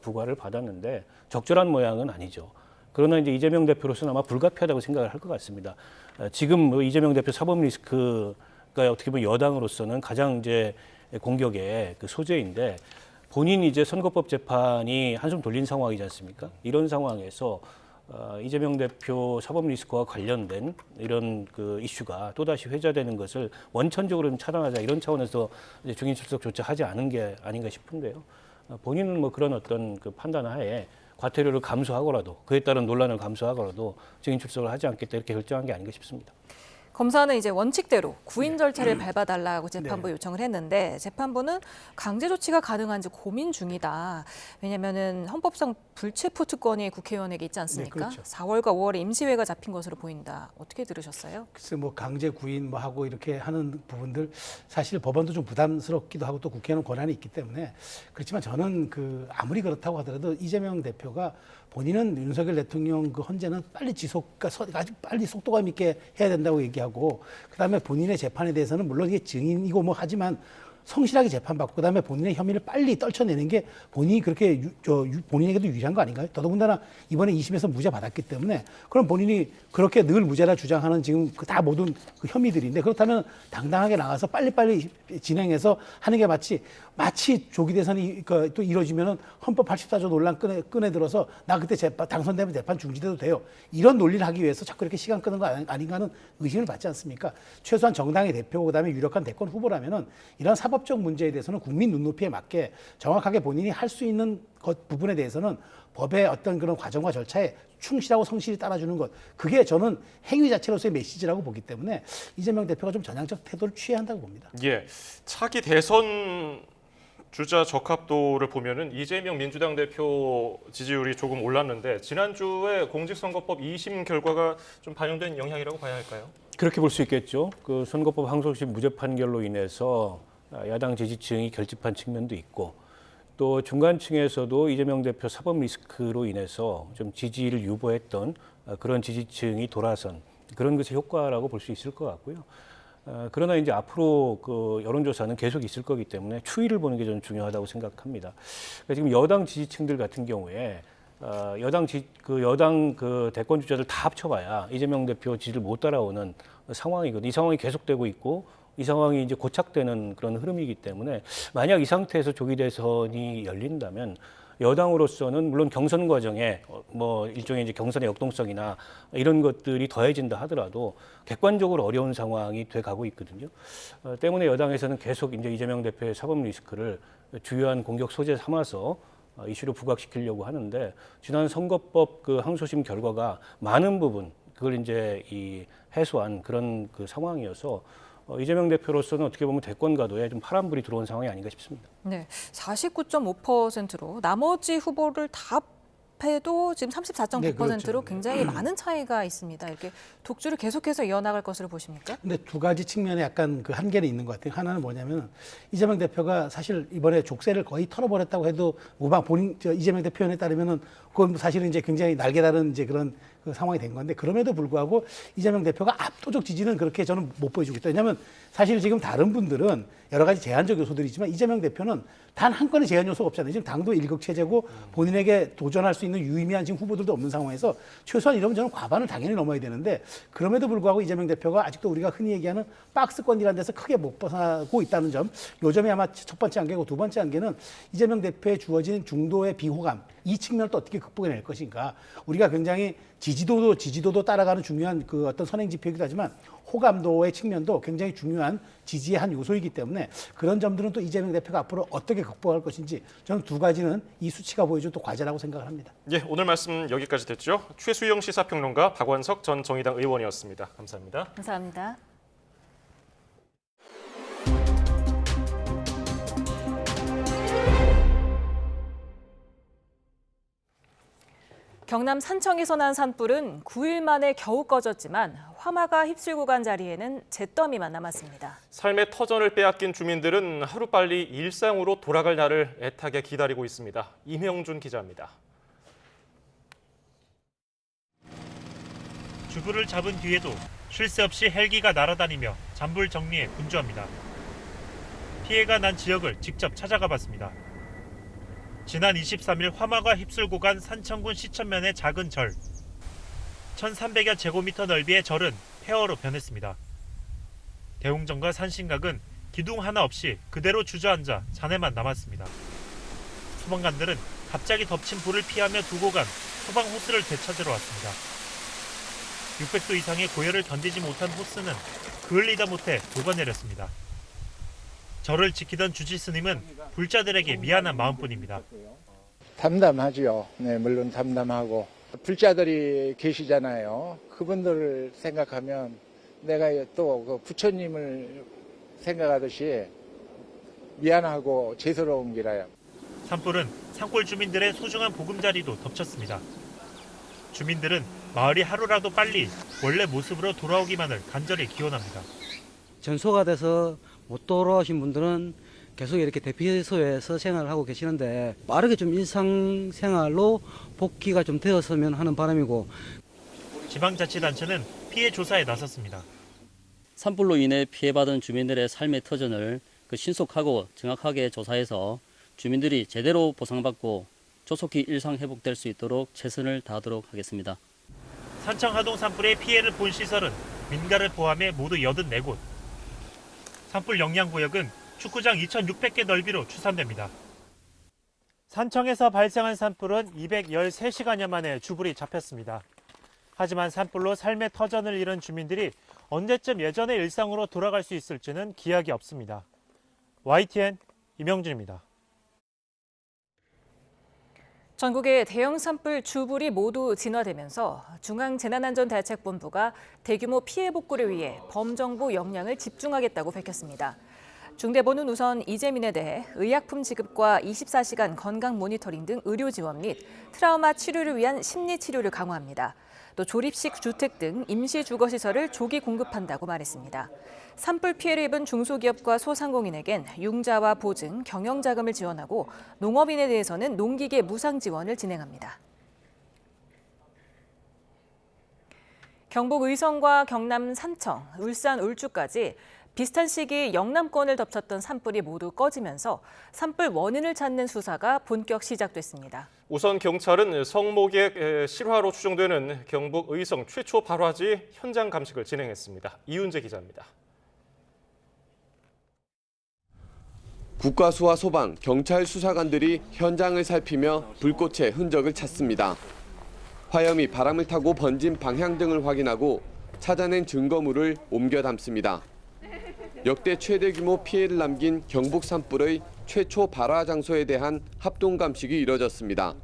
부과를 받았는데 적절한 모양은 아니죠. 그러나 이제 이재명 대표로서는 아마 불가피하다고 생각을 할 것 같습니다. 지금 뭐 이재명 대표 사법 리스크가 어떻게 보면 여당으로서는 가장 이제 공격의 그 소재인데 본인이 이제 선거법 재판이 한숨 돌린 상황이지 않습니까? 이런 상황에서 이재명 대표 사법 리스크와 관련된 이런 그 이슈가 또다시 회자되는 것을 원천적으로 좀 차단하자 이런 차원에서 이제 증인 출석조차 하지 않은 게 아닌가 싶은데요. 본인은 뭐 그런 어떤 그 판단 하에 과태료를 감수하고라도 그에 따른 논란을 감수하고라도 증인 출석을 하지 않겠다 이렇게 결정한 게 아닌가 싶습니다. 검사는 이제 원칙대로 구인 절차를 밟아달라고 재판부에 요청을 했는데 재판부는 강제 조치가 가능한지 고민 중이다. 왜냐하면은 헌법상 불체포 특권이 국회의원에게 있지 않습니까? 네, 그렇죠. 4월과 5월에 임시회가 잡힌 것으로 보인다. 어떻게 들으셨어요? 글쎄 뭐 강제 구인 뭐 하고 이렇게 하는 부분들 사실 법원도 좀 부담스럽기도 하고 또 국회의원은 권한이 있기 때문에 그렇지만 저는 그 아무리 그렇다고 하더라도 이재명 대표가 본인은 윤석열 대통령 그 헌재는 빨리 아주 빨리 속도감 있게 해야 된다고 얘기하고 그다음에 본인의 재판에 대해서는 물론 이게 증인이고 뭐 하지만 성실하게 재판받고 그다음에 본인의 혐의를 빨리 떨쳐내는 게 본인이 그렇게 본인에게도 유리한 거 아닌가요? 더더군다나 이번에 2심에서 무죄 받았기 때문에 그럼 본인이 그렇게 늘 무죄라 주장하는 지금 다 모든 그 혐의들인데 그렇다면 당당하게 나가서 빨리빨리 진행해서 하는 게 마치 조기 대선이 또 이루어지면은 헌법 84조 논란 꺼내들어서 나 그때 당선되면 재판 중지돼도 돼요. 이런 논리를 하기 위해서 자꾸 이렇게 시간 끄는 거 아닌가 하는 의심을 받지 않습니까? 최소한 정당의 대표고 그다음에 유력한 대권 후보라면은 이런 사법적 문제에 대해서는 국민 눈높이에 맞게 정확하게 본인이 할 수 있는 부분에 대해서는 법의 어떤 그런 과정과 절차에 충실하고 성실히 따라주는 것. 그게 저는 행위 자체로서의 메시지라고 보기 때문에 이재명 대표가 좀 전향적 태도를 취해야 한다고 봅니다. 예, 차기 대선 주자 적합도를 보면은 이재명 민주당 대표 지지율이 조금 올랐는데 지난주에 공직선거법 2심 결과가 좀 반영된 영향이라고 봐야 할까요? 그렇게 볼 수 있겠죠. 그 선거법 항소심 무죄 판결로 인해서 야당 지지층이 결집한 측면도 있고 또 중간층에서도 이재명 대표 사법 리스크로 인해서 좀 지지를 유보했던 그런 지지층이 돌아선 그런 것의 효과라고 볼 수 있을 것 같고요. 그러나 이제 앞으로 그 여론조사는 계속 있을 거기 때문에 추이를 보는 게 저는 중요하다고 생각합니다. 그러니까 지금 여당 지지층들 같은 경우에 여당 그 대권 주자들 다 합쳐봐야 이재명 대표 지지를 못 따라오는 상황이거든요. 이 상황이 계속되고 있고 이 상황이 이제 고착되는 그런 흐름이기 때문에 만약 이 상태에서 조기 대선이 열린다면 여당으로서는 물론 경선 과정에 뭐 일종의 이제 경선의 역동성이나 이런 것들이 더해진다 하더라도 객관적으로 어려운 상황이 돼 가고 있거든요. 때문에 여당에서는 계속 이제 이재명 대표의 사법 리스크를 주요한 공격 소재 삼아서 이슈로 부각시키려고 하는데 지난 선거법 그 항소심 결과가 많은 부분 그걸 이제 이 해소한 그런 그 상황이어서 이재명 대표로서는 어떻게 보면 대권 가도에 좀 파란불이 들어온 상황이 아닌가 싶습니다. 네, 49.5%로 나머지 후보를 다 합해도 지금 34.9%로 네, 그렇죠. 굉장히 많은 차이가 있습니다. 이렇게 독주를 계속해서 이어나갈 것으로 보십니까? 근데 두 가지 측면에 약간 그 한계는 있는 것 같아요. 하나는 뭐냐면 이재명 대표가 사실 이번에 족쇄를 거의 털어버렸다고 해도 이재명 대표 표현에 따르면은 그건 사실은 이제 굉장히 날개 다른 이제 그런 그 상황이 된 건데 그럼에도 불구하고 이재명 대표가 압도적 지지는 그렇게 저는 못 보여주고 있다. 왜냐하면 사실 지금 다른 분들은 여러 가지 제한적 요소들이지만 이재명 대표는 단 한 건의 제한 요소가 없잖아요. 지금 당도 일극체제고 본인에게 도전할 수 있는 유의미한 지금 후보들도 없는 상황에서 최소한 이러면 저는 과반을 당연히 넘어야 되는데 그럼에도 불구하고 이재명 대표가 아직도 우리가 흔히 얘기하는 박스권이라는 데서 크게 못 벗어나고 있다는 점, 요 점이 아마 첫 번째 한계고 두 번째 한계는 이재명 대표에 주어진 중도의 비호감, 이 측면을 또 어떻게 극복해낼 것인가. 우리가 굉장히 지지도도 따라가는 중요한 그 어떤 선행 지표이기도 하지만 호감도의 측면도 굉장히 중요한 지지의 한 요소이기 때문에 그런 점들은 또 이재명 대표가 앞으로 어떻게 극복할 것인지 저는 두 가지는 이 수치가 보여준 또 과제라고 생각을 합니다. 예, 오늘 말씀 여기까지 됐죠. 최수영 시사평론가, 박완석 전 정의당 의원이었습니다. 감사합니다. 감사합니다. 경남 산청에서 난 산불은 9일 만에 겨우 꺼졌지만 화마가 휩쓸고 간 자리에는 잿더미만 남았습니다. 삶의 터전을 빼앗긴 주민들은 하루빨리 일상으로 돌아갈 날을 애타게 기다리고 있습니다. 임형준 기자입니다. 주부를 잡은 뒤에도 쉴 새 없이 헬기가 날아다니며 잔불 정리에 분주합니다. 피해가 난 지역을 직접 찾아가 봤습니다. 지난 23일 화마가 휩쓸고 간 산청군 시천면의 작은 절. 1,300여 제곱미터 넓이의 절은 폐허로 변했습니다. 대웅전과 산신각은 기둥 하나 없이 그대로 주저앉아 잔해만 남았습니다. 소방관들은 갑자기 덮친 불을 피하며 두고 간 소방 호스를 되찾으러 왔습니다. 600도 이상의 고열을 견디지 못한 호스는 그을리다 못해 녹아내렸습니다. 절을 지키던 주지 스님은 불자들에게 미안한 마음뿐입니다. 담담하죠. 네, 물론 담담하고 불자들이 계시잖아요. 그분들을 생각하면 내가 또 그 부처님을 생각하듯이 미안하고 죄스러운 기라요. 산불은 산골 주민들의 소중한 보금자리도 덮쳤습니다. 주민들은 마을이 하루라도 빨리 원래 모습으로 돌아오기만을 간절히 기원합니다. 전소가 돼서 못 돌아오신 분들은 계속 이렇게 대피소에서 생활을 하고 계시는데 빠르게 좀 일상생활로 복귀가 좀 되었으면 하는 바람이고 지방자치단체는 피해 조사에 나섰습니다. 산불로 인해 피해받은 주민들의 삶의 터전을 신속하고 정확하게 조사해서 주민들이 제대로 보상받고 조속히 일상 회복될 수 있도록 최선을 다하도록 하겠습니다. 산청 하동 산불의 피해를 본 시설은 민가를 포함해 모두 84곳. 산불 영향구역은 축구장 2,600개 넓이로 추산됩니다. 산청에서 발생한 산불은 213시간여 만에 주불이 잡혔습니다. 하지만 산불로 삶의 터전을 잃은 주민들이 언제쯤 예전의 일상으로 돌아갈 수 있을지는 기약이 없습니다. YTN 임영준입니다. 전국의 대형 산불 주불이 모두 진화되면서 중앙재난안전대책본부가 대규모 피해 복구를 위해 범정부 역량을 집중하겠다고 밝혔습니다. 중대본은 우선 이재민에 대해 의약품 지급과 24시간 건강 모니터링 등 의료 지원 및 트라우마 치료를 위한 심리 치료를 강화합니다. 또 조립식 주택 등 임시 주거시설을 조기 공급한다고 말했습니다. 산불 피해를 입은 중소기업과 소상공인에겐 융자와 보증, 경영자금을 지원하고 농업인에 대해서는 농기계 무상 지원을 진행합니다. 경북 의성과 경남 산청, 울산 울주까지 비슷한 시기 영남권을 덮쳤던 산불이 모두 꺼지면서 산불 원인을 찾는 수사가 본격 시작됐습니다. 우선 경찰은 성모객 실화로 추정되는 경북 의성 최초 발화지 현장 감식을 진행했습니다. 이윤재 기자입니다. 국가수와 소방, 경찰 수사관들이 현장을 살피며 불꽃의 흔적을 찾습니다. 화염이 바람을 타고 번진 방향 등을 확인하고 찾아낸 증거물을 옮겨 담습니다. 역대 최대 규모 피해를 남긴 경북 산불의 최초 발화 장소에 대한 합동 감식이 이뤄졌습니다.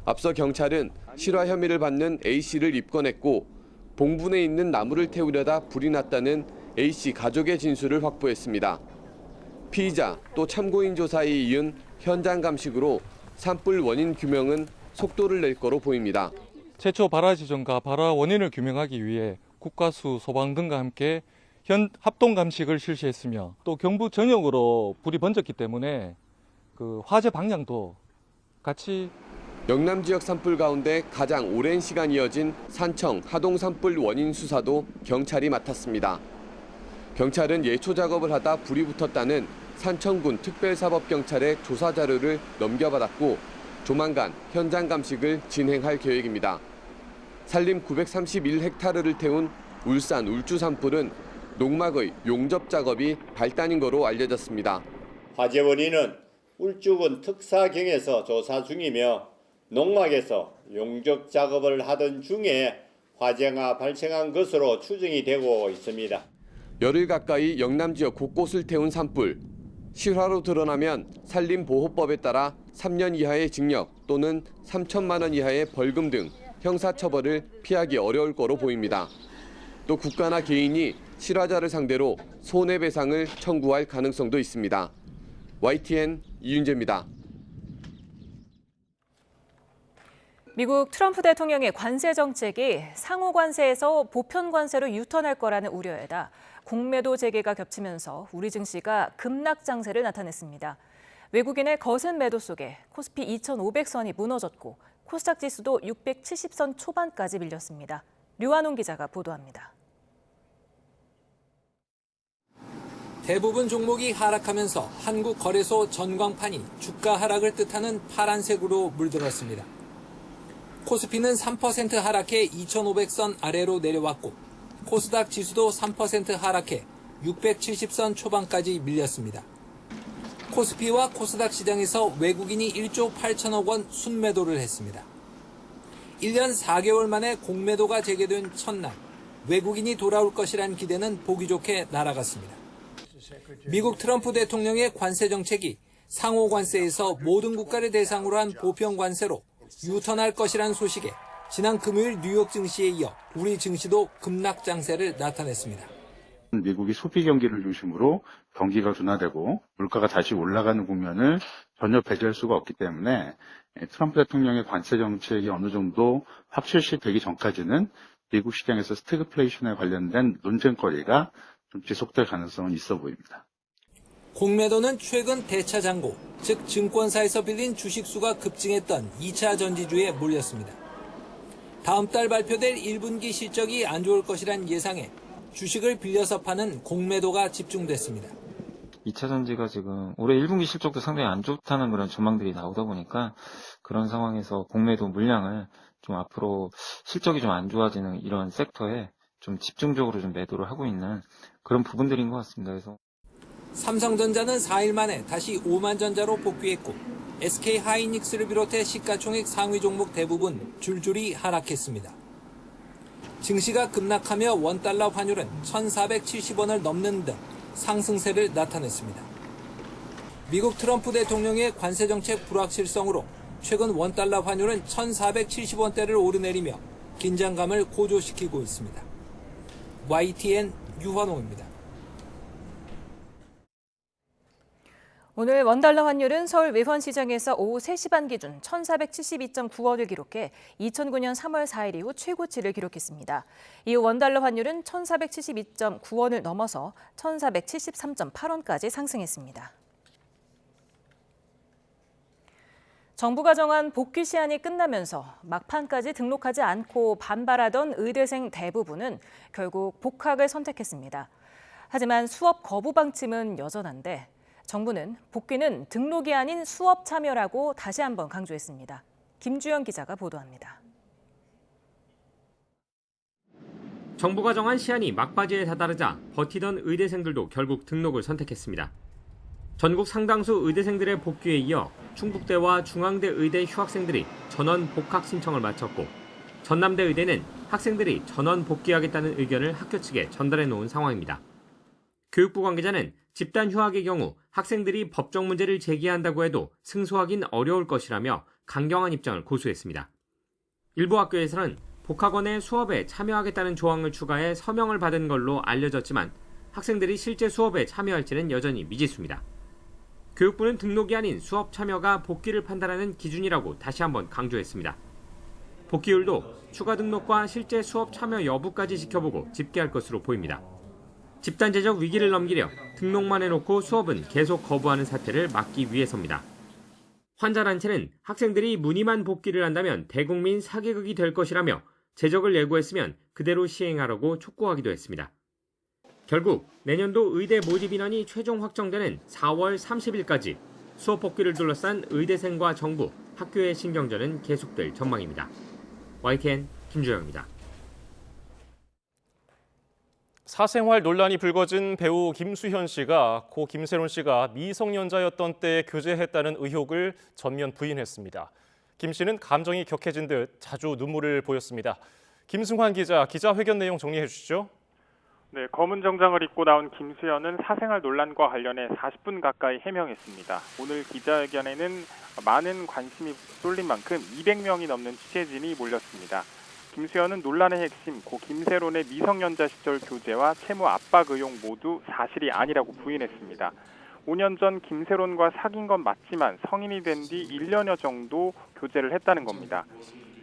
앞서 경찰은 실화 혐의를 받는 A씨를 입건했고 봉분에 있는 나무를 태우려다 불이 났다는 A씨 가족의 진술을 확보했습니다. 피의자 또 참고인 조사에 이은 현장 감식으로 산불 원인 규명은 속도를 낼 거로 보입니다. 최초 발화 지점과 발화 원인을 규명하기 위해 국가수, 소방 등과 함께 합동 감식을 실시했으며 또 경북 전역으로 불이 번졌기 때문에 그 화재 방향도 같이 영남 지역 산불 가운데 가장 오랜 시간 이어진 산청 하동 산불 원인 수사도 경찰이 맡았습니다. 경찰은 예초 작업을 하다 불이 붙었다는 산청군 특별사법경찰의 조사 자료를 넘겨받았고 조만간 현장 감식을 진행할 계획입니다. 산림 931헥타르를 태운 울산 울주 산불은 농막의 용접 작업이 발단인 거로 알려졌습니다. 화재 원인은 울주군 특사경에서 조사 중이며 농막에서 용접 작업을 하던 중에 화재가 발생한 것으로 추정이 되고 있습니다. 열흘 가까이 영남 지역 곳곳을 태운 산불. 실화로 드러나면 산림보호법에 따라 3년 이하의 징역 또는 3천만 원 이하의 벌금 등 형사처벌을 피하기 어려울 거로 보입니다. 또 국가나 개인이 실화자를 상대로 손해배상을 청구할 가능성도 있습니다. YTN 이윤재입니다. 미국 트럼프 대통령의 관세 정책이 상호 관세에서 보편 관세로 유턴할 거라는 우려에다 공매도 재개가 겹치면서 우리 증시가 급락 장세를 나타냈습니다. 외국인의 거센 매도 속에 코스피 2,500선이 무너졌고 코스닥 지수도 670선 초반까지 밀렸습니다. 류한홍 기자가 보도합니다. 대부분 종목이 하락하면서 한국거래소 전광판이 주가 하락을 뜻하는 파란색으로 물들었습니다. 코스피는 3% 하락해 2,500선 아래로 내려왔고 코스닥 지수도 3% 하락해 670선 초반까지 밀렸습니다. 코스피와 코스닥 시장에서 외국인이 1조 8천억 원 순매도를 했습니다. 1년 4개월 만에 공매도가 재개된 첫날, 외국인이 돌아올 것이란 기대는 보기 좋게 날아갔습니다. 미국 트럼프 대통령의 관세 정책이 상호 관세에서 모든 국가를 대상으로 한 보편 관세로 유턴할 것이란 소식에 지난 금요일 뉴욕 증시에 이어 우리 증시도 급락 장세를 나타냈습니다. 미국이 소비 경기를 중심으로 경기가 둔화되고 물가가 다시 올라가는 국면을 전혀 배제할 수가 없기 때문에 트럼프 대통령의 관세 정책이 어느 정도 확실시 되기 전까지는 미국 시장에서 스태그플레이션에 관련된 논쟁거리가 좀 지속될 가능성은 있어 보입니다. 공매도는 최근 대차 잔고, 즉 증권사에서 빌린 주식수가 급증했던 2차 전지주에 몰렸습니다. 다음 달 발표될 1분기 실적이 안 좋을 것이란 예상에 주식을 빌려서 파는 공매도가 집중됐습니다. 2차 전지가 지금 올해 1분기 실적도 상당히 안 좋다는 그런 전망들이 나오다 보니까 그런 상황에서 공매도 물량을 좀 앞으로 실적이 좀 안 좋아지는 이런 섹터에 좀 집중적으로 좀 매도를 하고 있는 그런 부분들인 것 같습니다. 그래서 삼성전자는 4일 만에 다시 5만 전자로 복귀했고 SK하이닉스를 비롯해 시가총액 상위 종목 대부분 줄줄이 하락했습니다. 증시가 급락하며 원달러 환율은 1,470원을 넘는 등 상승세를 나타냈습니다. 미국 트럼프 대통령의 관세 정책 불확실성으로 최근 원달러 환율은 1,470원대를 오르내리며 긴장감을 고조시키고 있습니다. YTN 유환홍입니다. 오늘 원달러 환율은 서울 외환시장에서 오후 3시 반 기준 1,472.9원을 기록해 2009년 3월 4일 이후 최고치를 기록했습니다. 이후 원달러 환율은 1,472.9원을 넘어서 1,473.8원까지 상승했습니다. 정부가 정한 복귀 시한이 끝나면서 막판까지 등록하지 않고 반발하던 의대생 대부분은 결국 복학을 선택했습니다. 하지만 수업 거부 방침은 여전한데 정부는 복귀는 등록이 아닌 수업 참여라고 다시 한번 강조했습니다. 김주영 기자가 보도합니다. 정부가 정한 시한이 막바지에 다다르자 버티던 의대생들도 결국 등록을 선택했습니다. 전국 상당수 의대생들의 복귀에 이어 충북대와 중앙대 의대 휴학생들이 전원 복학 신청을 마쳤고 전남대 의대는 학생들이 전원 복귀하겠다는 의견을 학교 측에 전달해 놓은 상황입니다. 교육부 관계자는 집단 휴학의 경우 학생들이 법적 문제를 제기한다고 해도 승소하긴 어려울 것이라며 강경한 입장을 고수했습니다. 일부 학교에서는 복학원의 수업에 참여하겠다는 조항을 추가해 서명을 받은 걸로 알려졌지만 학생들이 실제 수업에 참여할지는 여전히 미지수입니다. 교육부는 등록이 아닌 수업 참여가 복귀를 판단하는 기준이라고 다시 한번 강조했습니다. 복귀율도 추가 등록과 실제 수업 참여 여부까지 지켜보고 집계할 것으로 보입니다. 집단제적 위기를 넘기려 등록만 해놓고 수업은 계속 거부하는 사태를 막기 위해서입니다. 환자단체는 학생들이 무늬만 복귀를 한다면 대국민 사개극이 될 것이라며 제적을 예고했으면 그대로 시행하라고 촉구하기도 했습니다. 결국 내년도 의대 모집 인원이 최종 확정되는 4월 30일까지 수업 복귀를 둘러싼 의대생과 정부, 학교의 신경전은 계속될 전망입니다. YTN 김주영입니다. 사생활 논란이 불거진 배우 김수현 씨가 고 김세론 씨가 미성년자였던 때에 교제했다는 의혹을 전면 부인했습니다. 김 씨는 감정이 격해진 듯 자주 눈물을 보였습니다. 김승환 기자, 기자회견 내용 정리해 주시죠. 네, 검은 정장을 입고 나온 김수현은 사생활 논란과 관련해 40분 가까이 해명했습니다. 오늘 기자회견에는 많은 관심이 쏠린 만큼 200명이 넘는 취재진이 몰렸습니다. 김수현은 논란의 핵심 고 김세론의 미성년자 시절 교제와 채무 압박 의혹 모두 사실이 아니라고 부인했습니다. 5년 전 김세론과 사귄 건 맞지만 성인이 된 뒤 1년여 정도 교제를 했다는 겁니다.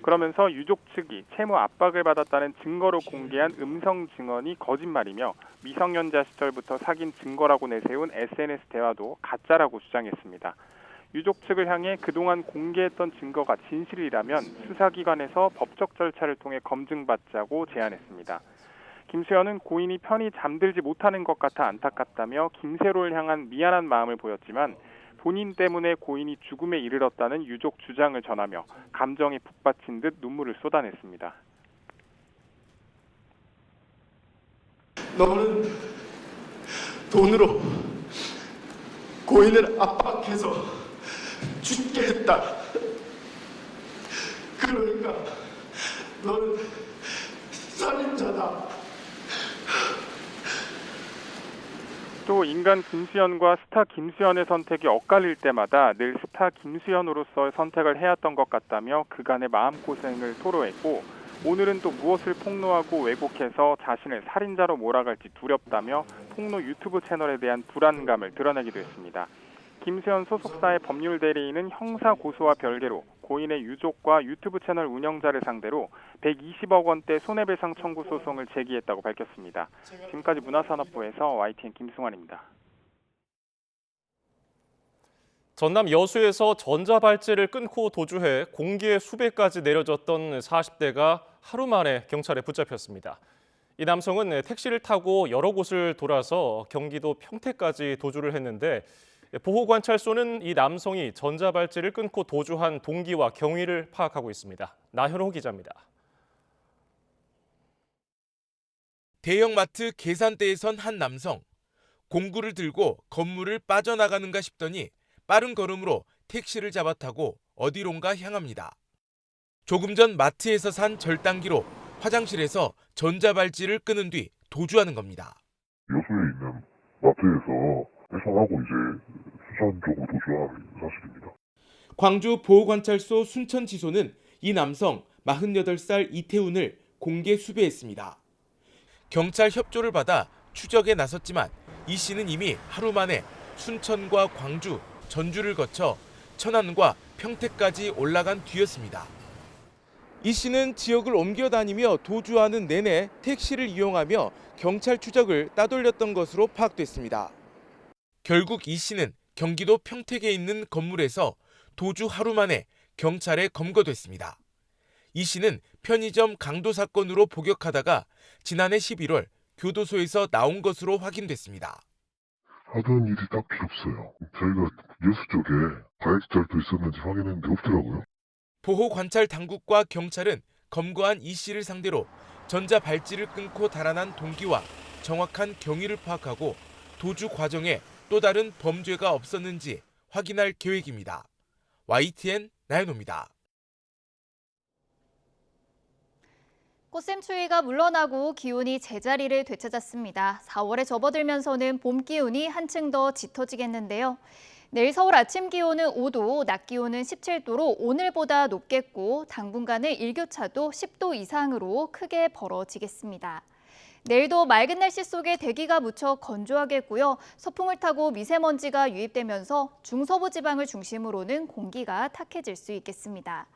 그러면서 유족 측이 채무 압박을 받았다는 증거로 공개한 음성 증언이 거짓말이며 미성년자 시절부터 사귄 증거라고 내세운 SNS 대화도 가짜라고 주장했습니다. 유족 측을 향해 그동안 공개했던 증거가 진실이라면 수사기관에서 법적 절차를 통해 검증받자고 제안했습니다. 김수현은 고인이 편히 잠들지 못하는 것 같아 안타깝다며 김세로를 향한 미안한 마음을 보였지만 본인 때문에 고인이 죽음에 이르렀다는 유족 주장을 전하며 감정에 북받친 듯 눈물을 쏟아냈습니다. 너는 돈으로 고인을 압박해서 죽게 했다. 그러니까 너는 살인자다. 또 인간 김수현과 스타 김수현의 선택이 엇갈릴 때마다 늘 스타 김수현으로서의 선택을 해왔던 것 같다며 그간의 마음고생을 토로했고 오늘은 또 무엇을 폭로하고 왜곡해서 자신을 살인자로 몰아갈지 두렵다며 폭로 유튜브 채널에 대한 불안감을 드러내기도 했습니다. 김수현 소속사의 법률 대리인은 형사 고소와 별개로 고인의 유족과 유튜브 채널 운영자를 상대로 120억 원대 손해배상 청구 소송을 제기했다고 밝혔습니다. 지금까지 문화산업부에서 YTN 김승환입니다. 전남 여수에서 전자발찌를 끊고 도주해 공기의 수배까지 내려졌던 40대가 하루 만에 경찰에 붙잡혔습니다. 이 남성은 택시를 타고 여러 곳을 돌아서 경기도 평택까지 도주를 했는데 보호관찰소는 이 남성이 전자발찌를 끊고 도주한 동기와 경위를 파악하고 있습니다. 나현호 기자입니다. 대형마트 계산대에 선 한 남성. 공구를 들고 건물을 빠져나가는가 싶더니 빠른 걸음으로 택시를 잡아 타고 어디론가 향합니다. 조금 전 마트에서 산 절단기로 화장실에서 전자발찌를 끄는 뒤 도주하는 겁니다. 여수에 있는 마트에서 해산하고 이제 수산 쪽으로 도주한 사실입니다. 광주 보호관찰소 순천지소는 이 남성 48살 이태훈을 공개 수배했습니다. 경찰 협조를 받아 추적에 나섰지만 이 씨는 이미 하루 만에 순천과 광주, 전주를 거쳐 천안과 평택까지 올라간 뒤였습니다. 이 씨는 지역을 옮겨 다니며 도주하는 내내 택시를 이용하며 경찰 추적을 따돌렸던 것으로 파악됐습니다. 결국 이 씨는 경기도 평택에 있는 건물에서 도주 하루 만에 경찰에 검거됐습니다. 이 씨는 편의점 강도 사건으로 복역하다가 지난해 11월 교도소에서 나온 것으로 확인됐습니다. 하던 일이 딱히 없어요. 저희가 뉴스 쪽에 가해자들도 있었는지 확인했는데 없더라고요. 보호관찰 당국과 경찰은 검거한 이 씨를 상대로 전자 발찌를 끊고 달아난 동기와 정확한 경위를 파악하고 도주 과정에 또 다른 범죄가 없었는지 확인할 계획입니다. YTN 나연호입니다. 꽃샘추위가 물러나고 기온이 제자리를 되찾았습니다. 4월에 접어들면서는 봄 기온이 한층 더 짙어지겠는데요. 내일 서울 아침 기온은 5도, 낮 기온은 17도로 오늘보다 높겠고 당분간은 일교차도 10도 이상으로 크게 벌어지겠습니다. 내일도 맑은 날씨 속에 대기가 무척 건조하겠고요. 서풍을 타고 미세먼지가 유입되면서 중서부 지방을 중심으로는 공기가 탁해질 수 있겠습니다.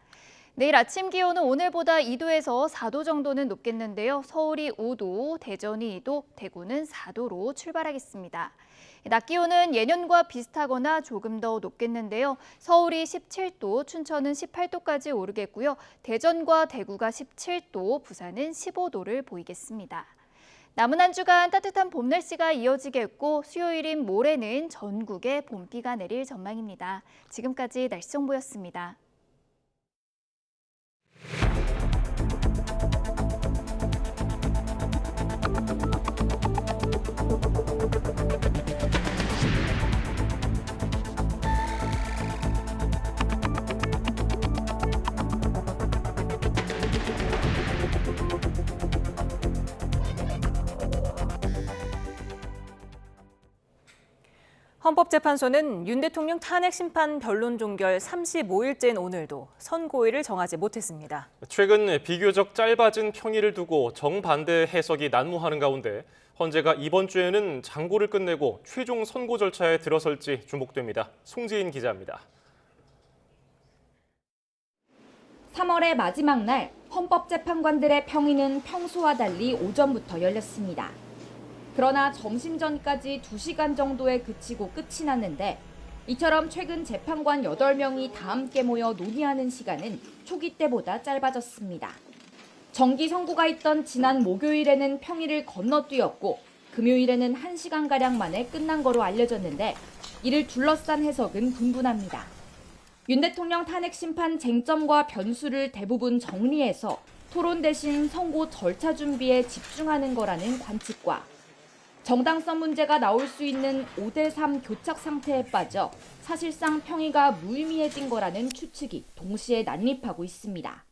내일 아침 기온은 오늘보다 2도에서 4도 정도는 높겠는데요. 서울이 5도, 대전이 2도, 대구는 4도로 출발하겠습니다. 낮 기온은 예년과 비슷하거나 조금 더 높겠는데요. 서울이 17도, 춘천은 18도까지 오르겠고요. 대전과 대구가 17도, 부산은 15도를 보이겠습니다. 남은 한 주간 따뜻한 봄 날씨가 이어지겠고 수요일인 모레는 전국에 봄비가 내릴 전망입니다. 지금까지 날씨 정보였습니다. 헌법재판소는 윤 대통령 탄핵 심판 변론 종결 35일째인 오늘도 선고일을 정하지 못했습니다. 최근 비교적 짧아진 평일을 두고 정반대 해석이 난무하는 가운데 헌재가 이번 주에는 장고를 끝내고 최종 선고 절차에 들어설지 주목됩니다. 송지인 기자입니다. 3월의 마지막 날 헌법재판관들의 평의는 평소와 달리 오전부터 열렸습니다. 그러나 점심 전까지 2시간 정도에 그치고 끝이 났는데 이처럼 최근 재판관 8명이 다 함께 모여 논의하는 시간은 초기 때보다 짧아졌습니다. 정기 선고가 있던 지난 목요일에는 평일을 건너뛰었고 금요일에는 1시간가량 만에 끝난 거로 알려졌는데 이를 둘러싼 해석은 분분합니다. 윤 대통령 탄핵 심판 쟁점과 변수를 대부분 정리해서 토론 대신 선고 절차 준비에 집중하는 거라는 관측과 정당성 문제가 나올 수 있는 5대3 교착 상태에 빠져 사실상 평의가 무의미해진 거라는 추측이 동시에 난립하고 있습니다.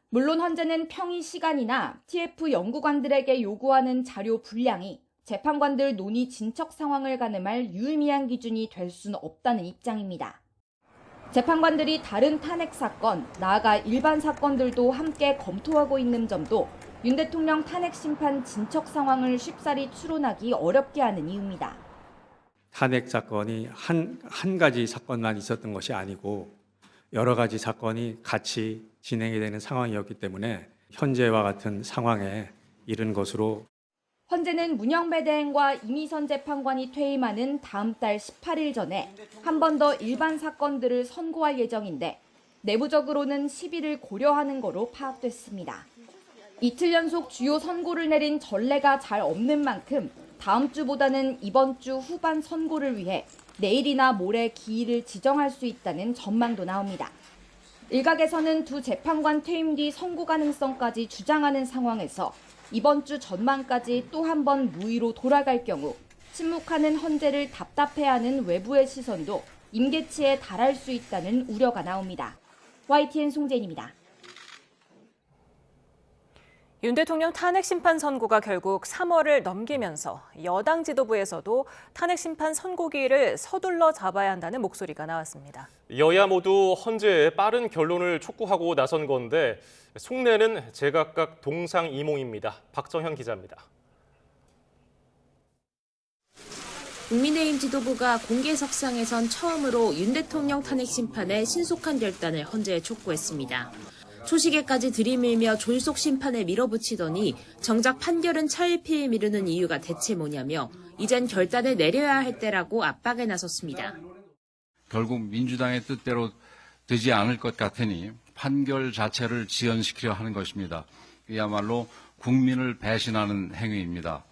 물론 헌재는 평의 시간이나 TF 연구관들에게 요구하는 자료 분량이 재판관들 논의 진척 상황을 가늠할 유의미한 기준이 될 수는 없다는 입장입니다. 재판관들이 다른 탄핵 사건, 나아가 일반 사건들도 함께 검토하고 있는 점도 윤 대통령 탄핵 심판 진척 상황을 쉽사리 추론하기 어렵게 하는 이유입니다. 탄핵 사건이 한 가지 사건만 있었던 것이 아니고 여러 가지 사건이 같이 진행이 되는 상황이었기 때문에 현재와 같은 상황에 이른 것으로 헌재는 문영배 대행과 이미선 재판관이 퇴임하는 다음 달 18일 전에 한 번 더 일반 사건들을 선고할 예정인데 내부적으로는 10일을 고려하는 거로 파악됐습니다. 이틀 연속 주요 선고를 내린 전례가 잘 없는 만큼 다음 주보다는 이번 주 후반 선고를 위해 내일이나 모레 기일을 지정할 수 있다는 전망도 나옵니다. 일각에서는 두 재판관 퇴임 뒤 선고 가능성까지 주장하는 상황에서 이번 주 전망까지 또 한 번 무의로 돌아갈 경우 침묵하는 헌재를 답답해하는 외부의 시선도 임계치에 달할 수 있다는 우려가 나옵니다. YTN 송재인입니다. 윤 대통령 탄핵 심판 선고가 결국 3월을 넘기면서 여당 지도부에서도 탄핵 심판 선고기일을 서둘러 잡아야 한다는 목소리가 나왔습니다. 여야 모두 헌재의 빠른 결론을 촉구하고 나선 건데 속내는 제각각 동상이몽입니다. 박정현 기자입니다. 국민의힘 지도부가 공개석상에선 처음으로 윤 대통령 탄핵 심판의 신속한 결단을 헌재에 촉구했습니다. 초시계까지 들이밀며 졸속 심판에 밀어붙이더니 정작 판결은 차일피일 미루는 이유가 대체 뭐냐며 이젠 결단을 내려야 할 때라고 압박에 나섰습니다. 결국 민주당의 뜻대로 되지 않을 것 같으니 판결 자체를 지연시키려 하는 것입니다. 그야말로 국민을 배신하는 행위입니다.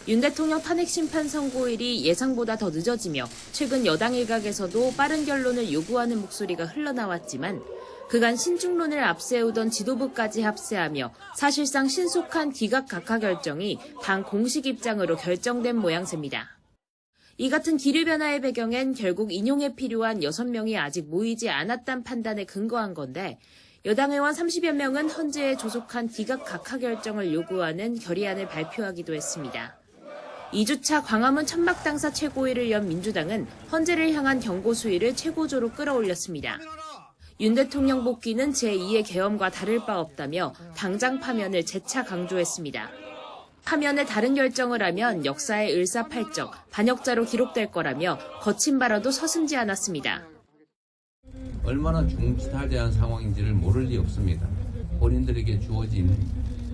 윤 대통령 탄핵 심판 선고일이 예상보다 더 늦어지며 최근 여당 일각에서도 빠른 결론을 요구하는 목소리가 흘러나왔지만 그간 신중론을 앞세우던 지도부까지 합세하며 사실상 신속한 기각각하 결정이 당 공식 입장으로 결정된 모양새입니다. 이 같은 기류 변화의 배경엔 결국 인용에 필요한 6명이 아직 모이지 않았다는 판단에 근거한 건데 여당 의원 30여 명은 헌재에 조속한 기각각하 결정을 요구하는 결의안을 발표하기도 했습니다. 2주차 광화문 천막당사 최고위를 연 민주당은 헌재를 향한 경고 수위를 최고조로 끌어올렸습니다. 윤 대통령 복귀는 제2의 계엄과 다를 바 없다며 당장 파면을 재차 강조했습니다. 파면에 다른 결정을 하면 역사의 을사팔적, 반역자로 기록될 거라며 거친 발언도 서슴지 않았습니다. 얼마나 중지탈대한 상황인지를 모를 리 없습니다. 본인들에게 주어진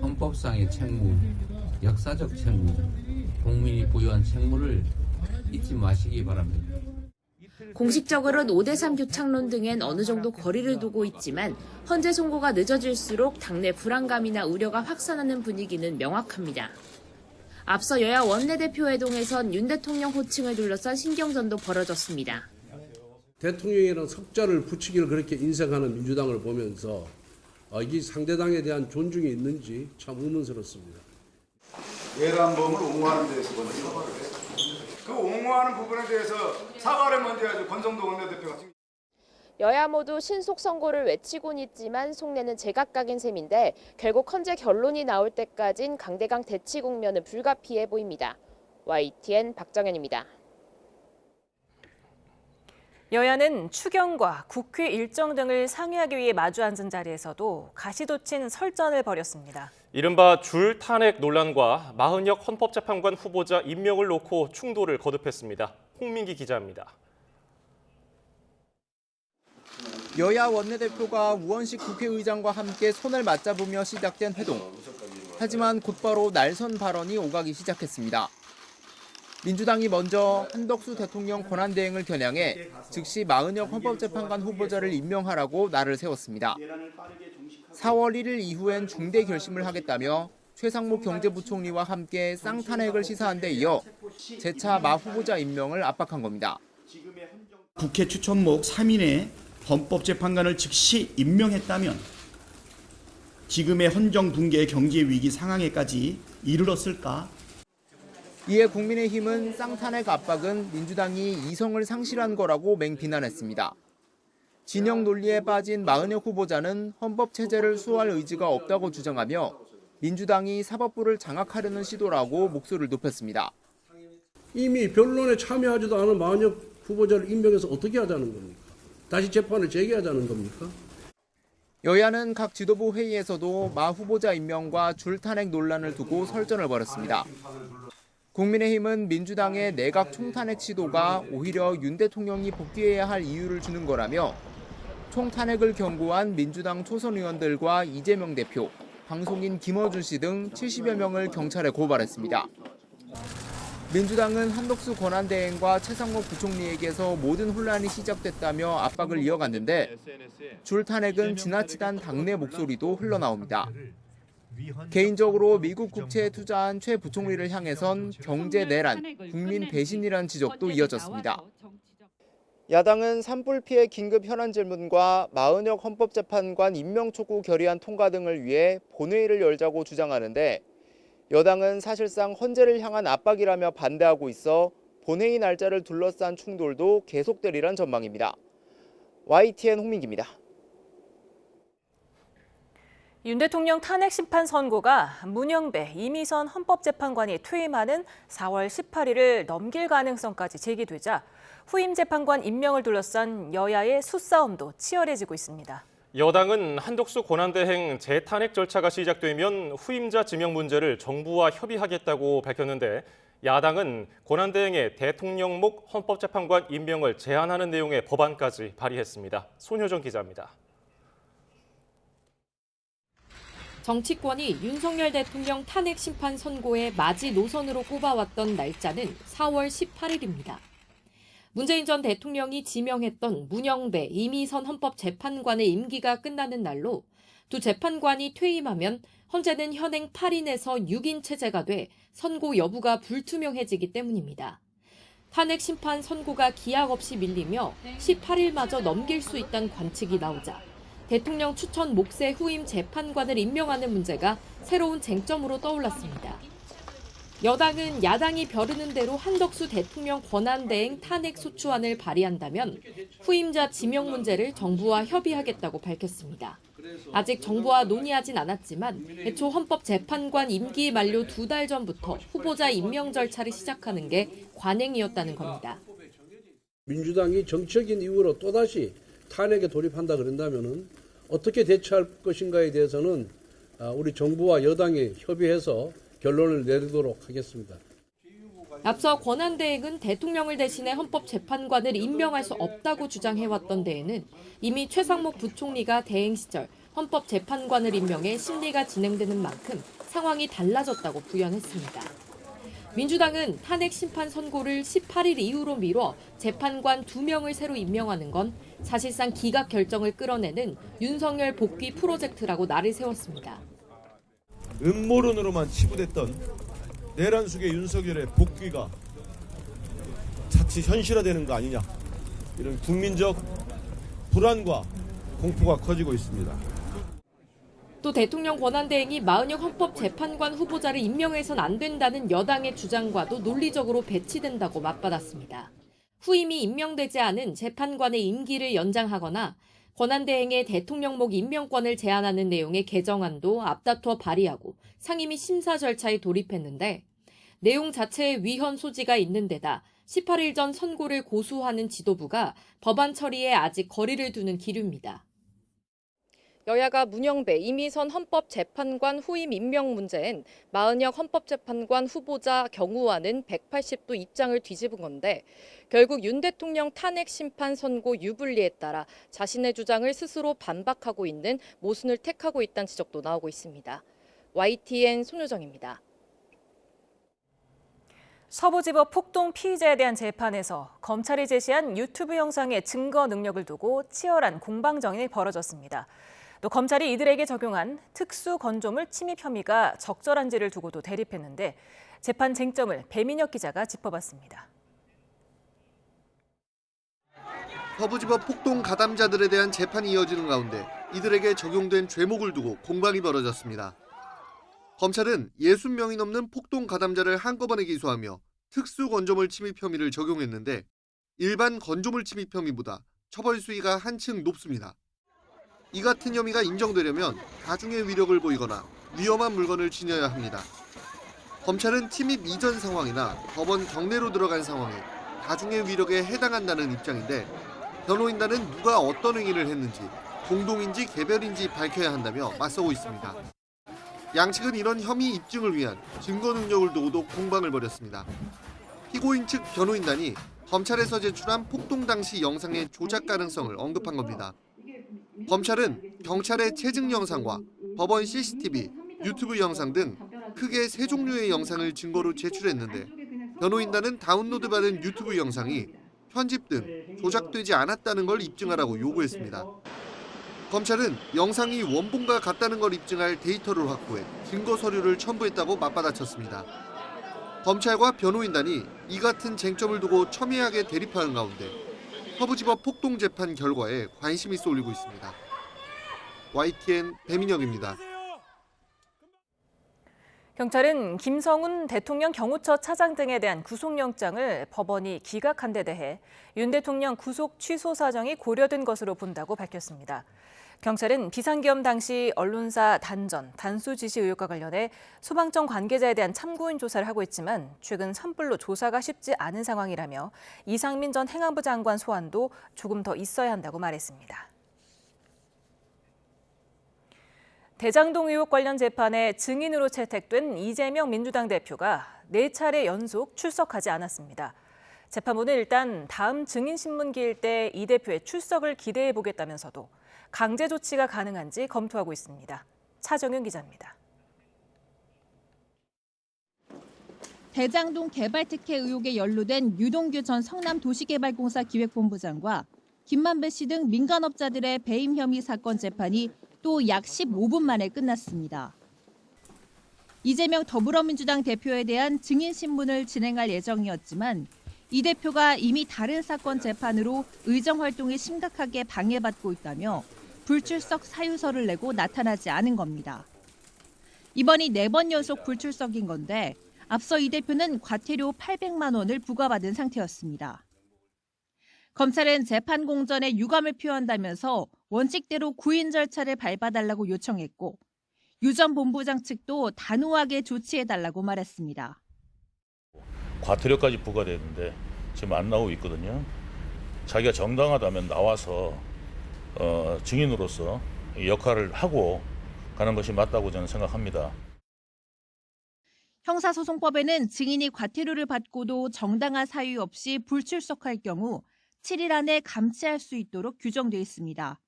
헌법상의 책무, 역사적 책무, 국민이 부여한 책무를 잊지 마시기 바랍니다. 공식적으로는 5대3 교착론 등엔 어느 정도 거리를 두고 있지만 헌재 선고가 늦어질수록 당내 불안감이나 우려가 확산하는 분위기는 명확합니다. 앞서 여야 원내대표 회동에선 윤 대통령 호칭을 둘러싼 신경전도 벌어졌습니다. 대통령이라는 석자를 붙이기를 그렇게 인색하는 민주당을 보면서 이 상대당에 대한 존중이 있는지 참 의문스럽습니다. 외람범을 옹호하는 데에서 먼저 사과를 해요. 그 옹호하는 부분에 대해서 사과를 먼저 해야죠. 권성동 원내대표가. 여야 모두 신속 선고를 외치곤 있지만 속내는 제각각인 셈인데 결국 헌재 결론이 나올 때까진 강대강 대치 국면은 불가피해 보입니다. YTN 박정현입니다. 여야는 추경과 국회 일정 등을 상의하기 위해 마주 앉은 자리에서도 가시돋친 설전을 벌였습니다. 이른바 줄 탄핵 논란과 마흔역 헌법재판관 후보자 임명을 놓고 충돌을 거듭했습니다. 홍민기 기자입니다. 여야 원내대표가 우원식 국회의장과 함께 손을 맞잡으며 시작된 회동. 하지만 곧바로 날선 발언이 오가기 시작했습니다. 민주당이 먼저 한덕수 대통령 권한대행을 겨냥해 즉시 마흔역 헌법재판관 후보자를 임명하라고 날을 세웠습니다. 4월 1일 이후엔 중대 결심을 하겠다며 최상목 경제부총리와 함께 쌍탄핵을 시사한 데 이어 재차 마 후보자 임명을 압박한 겁니다. 국회 추천목 3인의 헌법재판관을 즉시 임명했다면 지금의 헌정 붕괴 경제 위기 상황에까지 이르렀을까? 이에 국민의힘은 쌍탄핵 압박은 민주당이 이성을 상실한 거라고 맹비난했습니다. 진영 논리에 빠진 마흔역 후보자는 헌법 체제를 수호할 의지가 없다고 주장하며 민주당이 사법부를 장악하려는 시도라고 목소리를 높였습니다. 이미 변론에 참여하지도 않은 마흔역 후보자를 임명해서 어떻게 하자는 겁니까? 다시 재판을 재개하자는 겁니까? 여야는 각 지도부 회의에서도 마 후보자 임명과 줄 탄핵 논란을 두고 설전을 벌였습니다. 국민의힘은 민주당의 내각 총탄핵 시도가 오히려 윤 대통령이 복귀해야 할 이유를 주는 거라며 총탄핵을 경고한 민주당 초선 의원들과 이재명 대표, 방송인 김어준 씨 등 70여 명을 경찰에 고발했습니다. 민주당은 한덕수 권한대행과 최상목 부총리에게서 모든 혼란이 시작됐다며 압박을 이어갔는데 줄 탄핵은 지나치단 당내 목소리도 흘러나옵니다. 개인적으로 미국 국채에 투자한 최 부총리를 향해선 경제 내란, 국민 배신이란 지적도 이어졌습니다. 야당은 산불 피해 긴급 현안 질문과 마흔역 헌법재판관 임명 촉구 결의안 통과 등을 위해 본회의를 열자고 주장하는데 여당은 사실상 헌재를 향한 압박이라며 반대하고 있어 본회의 날짜를 둘러싼 충돌도 계속되리란 전망입니다. YTN 홍민기입니다. 윤 대통령 탄핵 심판 선고가 문영배, 이미선 헌법재판관이 퇴임하는 4월 18일을 넘길 가능성까지 제기되자 후임 재판관 임명을 둘러싼 여야의 수싸움도 치열해지고 있습니다. 여당은 한덕수 권한대행 재탄핵 절차가 시작되면 후임자 지명 문제를 정부와 협의하겠다고 밝혔는데 야당은 권한대행의 대통령목 헌법재판관 임명을 제한하는 내용의 법안까지 발의했습니다. 손효정 기자입니다. 정치권이 윤석열 대통령 탄핵 심판 선고의 마지노선으로 꼽아왔던 날짜는 4월 18일입니다. 문재인 전 대통령이 지명했던 문영배, 이미선 헌법재판관의 임기가 끝나는 날로 두 재판관이 퇴임하면 헌재는 현행 8인에서 6인 체제가 돼 선고 여부가 불투명해지기 때문입니다. 탄핵 심판 선고가 기약 없이 밀리며 18일마저 넘길 수 있다는 관측이 나오자 대통령 추천 몫의 후임 재판관을 임명하는 문제가 새로운 쟁점으로 떠올랐습니다. 여당은 야당이 벼르는 대로 한덕수 대통령 권한대행 탄핵 소추안을 발의한다면 후임자 지명 문제를 정부와 협의하겠다고 밝혔습니다. 아직 정부와 논의하진 않았지만 애초 헌법재판관 임기 만료 2달 전부터 후보자 임명 절차를 시작하는 게 관행이었다는 겁니다. 민주당이 정치적인 이유로 또다시 탄핵에 돌입한다 그런다면은 어떻게 대처할 것인가에 대해서는 우리 정부와 여당이 협의해서 결론을 내리도록 하겠습니다. 앞서 권한대행은 대통령을 대신해 헌법재판관을 임명할 수 없다고 주장해왔던 데에는 이미 최상목 부총리가 대행 시절 헌법재판관을 임명해 심리가 진행되는 만큼 상황이 달라졌다고 부연했습니다. 민주당은 탄핵 심판 선고를 18일 이후로 미뤄 재판관 2명을 새로 임명하는 건 사실상 기각 결정을 끌어내는 윤석열 복귀 프로젝트라고 날을 세웠습니다. 음모론으로만 치부됐던 내란 속의 윤석열의 복귀가 자칫 현실화되는 거 아니냐, 이런 국민적 불안과 공포가 커지고 있습니다. 또 대통령 권한대행이 마은혁 헌법재판관 후보자를 임명해선 안 된다는 여당의 주장과도 논리적으로 배치된다고 맞받았습니다. 후임이 임명되지 않은 재판관의 임기를 연장하거나 권한대행의 대통령목 임명권을 제한하는 내용의 개정안도 앞다퉈 발의하고 상임위 심사 절차에 돌입했는데 내용 자체에 위헌 소지가 있는 데다 18일 전 선고를 고수하는 지도부가 법안 처리에 아직 거리를 두는 기류입니다. 여야가 문영배, 이미선 헌법재판관 후임 임명 문제엔 마은혁 헌법재판관 후보자 경우와는 180도 입장을 뒤집은 건데 결국 윤 대통령 탄핵 심판 선고 유불리에 따라 자신의 주장을 스스로 반박하고 있는 모순을 택하고 있다는 지적도 나오고 있습니다. YTN 손효정입니다. 서부지법 폭동 피의자에 대한 재판에서 검찰이 제시한 유튜브 영상의 증거 능력을 두고 치열한 공방전이 벌어졌습니다. 또 검찰이 이들에게 적용한 특수 건조물 침입 혐의가 적절한지를 두고도 대립했는데 재판 쟁점을 배민혁 기자가 짚어봤습니다. 서부지법 폭동 가담자들에 대한 재판이 이어지는 가운데 이들에게 적용된 죄목을 두고 공방이 벌어졌습니다. 검찰은 60명이 넘는 폭동 가담자를 한꺼번에 기소하며 특수 건조물 침입 혐의를 적용했는데 일반 건조물 침입 혐의보다 처벌 수위가 한층 높습니다. 이 같은 혐의가 인정되려면 가중의 위력을 보이거나 위험한 물건을 지녀야 합니다. 검찰은 침입 이전 상황이나 법원 경내로 들어간 상황에 가중의 위력에 해당한다는 입장인데 변호인단은 누가 어떤 행위를 했는지 공동인지 개별인지 밝혀야 한다며 맞서고 있습니다. 양측은 이런 혐의 입증을 위한 증거 능력을 두고도 공방을 벌였습니다. 피고인 측 변호인단이 검찰에서 제출한 폭동 당시 영상의 조작 가능성을 언급한 겁니다. 검찰은 경찰의 체증 영상과 법원 CCTV, 유튜브 영상 등 크게 3종류의 영상을 증거로 제출했는데 변호인단은 다운로드받은 유튜브 영상이 편집 등 조작되지 않았다는 걸 입증하라고 요구했습니다. 검찰은 영상이 원본과 같다는 걸 입증할 데이터를 확보해 증거 서류를 첨부했다고 맞받아쳤습니다. 검찰과 변호인단이 이 같은 쟁점을 두고 첨예하게 대립하는 가운데 서부지법 폭동 재판 결과에 관심이 쏠리고 있습니다. YTN 배민혁입니다. 경찰은 김성훈 대통령 경호처 차장 등에 대한 구속영장을 법원이 기각한 데 대해 윤 대통령 구속 취소 사정이 고려된 것으로 본다고 밝혔습니다. 경찰은 비상계엄 당시 언론사 단전, 단수 지시 의혹과 관련해 소방청 관계자에 대한 참고인 조사를 하고 있지만 최근 산불로 조사가 쉽지 않은 상황이라며 이상민 전 행안부 장관 소환도 조금 더 있어야 한다고 말했습니다. 대장동 의혹 관련 재판에 증인으로 채택된 이재명 민주당 대표가 4차례 연속 출석하지 않았습니다. 재판부는 일단 다음 증인신문기일 때 이 대표의 출석을 기대해 보겠다면서도 강제 조치가 가능한지 검토하고 있습니다. 차정윤 기자입니다. 대장동 개발특혜 의혹에 연루된 유동규 전 성남도시개발공사 기획본부장과 김만배 씨 등 민간업자들의 배임 혐의 사건 재판이 또 약 15분 만에 끝났습니다. 이재명 더불어민주당 대표에 대한 증인신문을 진행할 예정이었지만 이 대표가 이미 다른 사건 재판으로 의정활동이 심각하게 방해받고 있다며 불출석 사유서를 내고 나타나지 않은 겁니다. 이번이 4번 연속 불출석인 건데 앞서 이 대표는 과태료 800만 원을 부과받은 상태였습니다. 검찰은 재판 공전에 유감을 표한다면서 원칙대로 구인 절차를 밟아달라고 요청했고 유 전 본부장 측도 단호하게 조치해달라고 말했습니다. 과태료까지 부과되는데 지금 안 나오고 있거든요. 자기가 정당하다면 나와서 증인으로서 역할을 하고 가는 것이 맞다고 저는 생각합니다. 형사소송법에는 증인이 과태료를 받고도 정당한 사유 없이 불출석할 경우 7일 안에 감치할 수 있도록 규정돼 있습니다.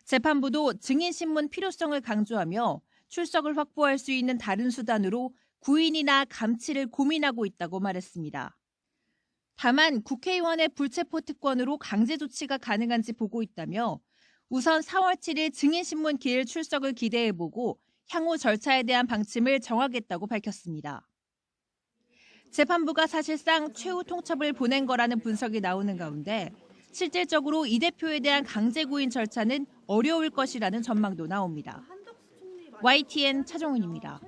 재판부도 증인신문 필요성을 강조하며 출석을 확보할 수 있는 다른 수단으로 구인이나 감치를 고민하고 있다고 말했습니다. 다만 국회의원의 불체포 특권으로 강제 조치가 가능한지 보고 있다며 우선 4월 7일 증인신문 기일 출석을 기대해보고 향후 절차에 대한 방침을 정하겠다고 밝혔습니다. 재판부가 사실상 최후 통첩을 보낸 거라는 분석이 나오는 가운데 실질적으로 이 대표에 대한 강제 구인 절차는 어려울 것이라는 전망도 나옵니다. YTN 차정은입니다.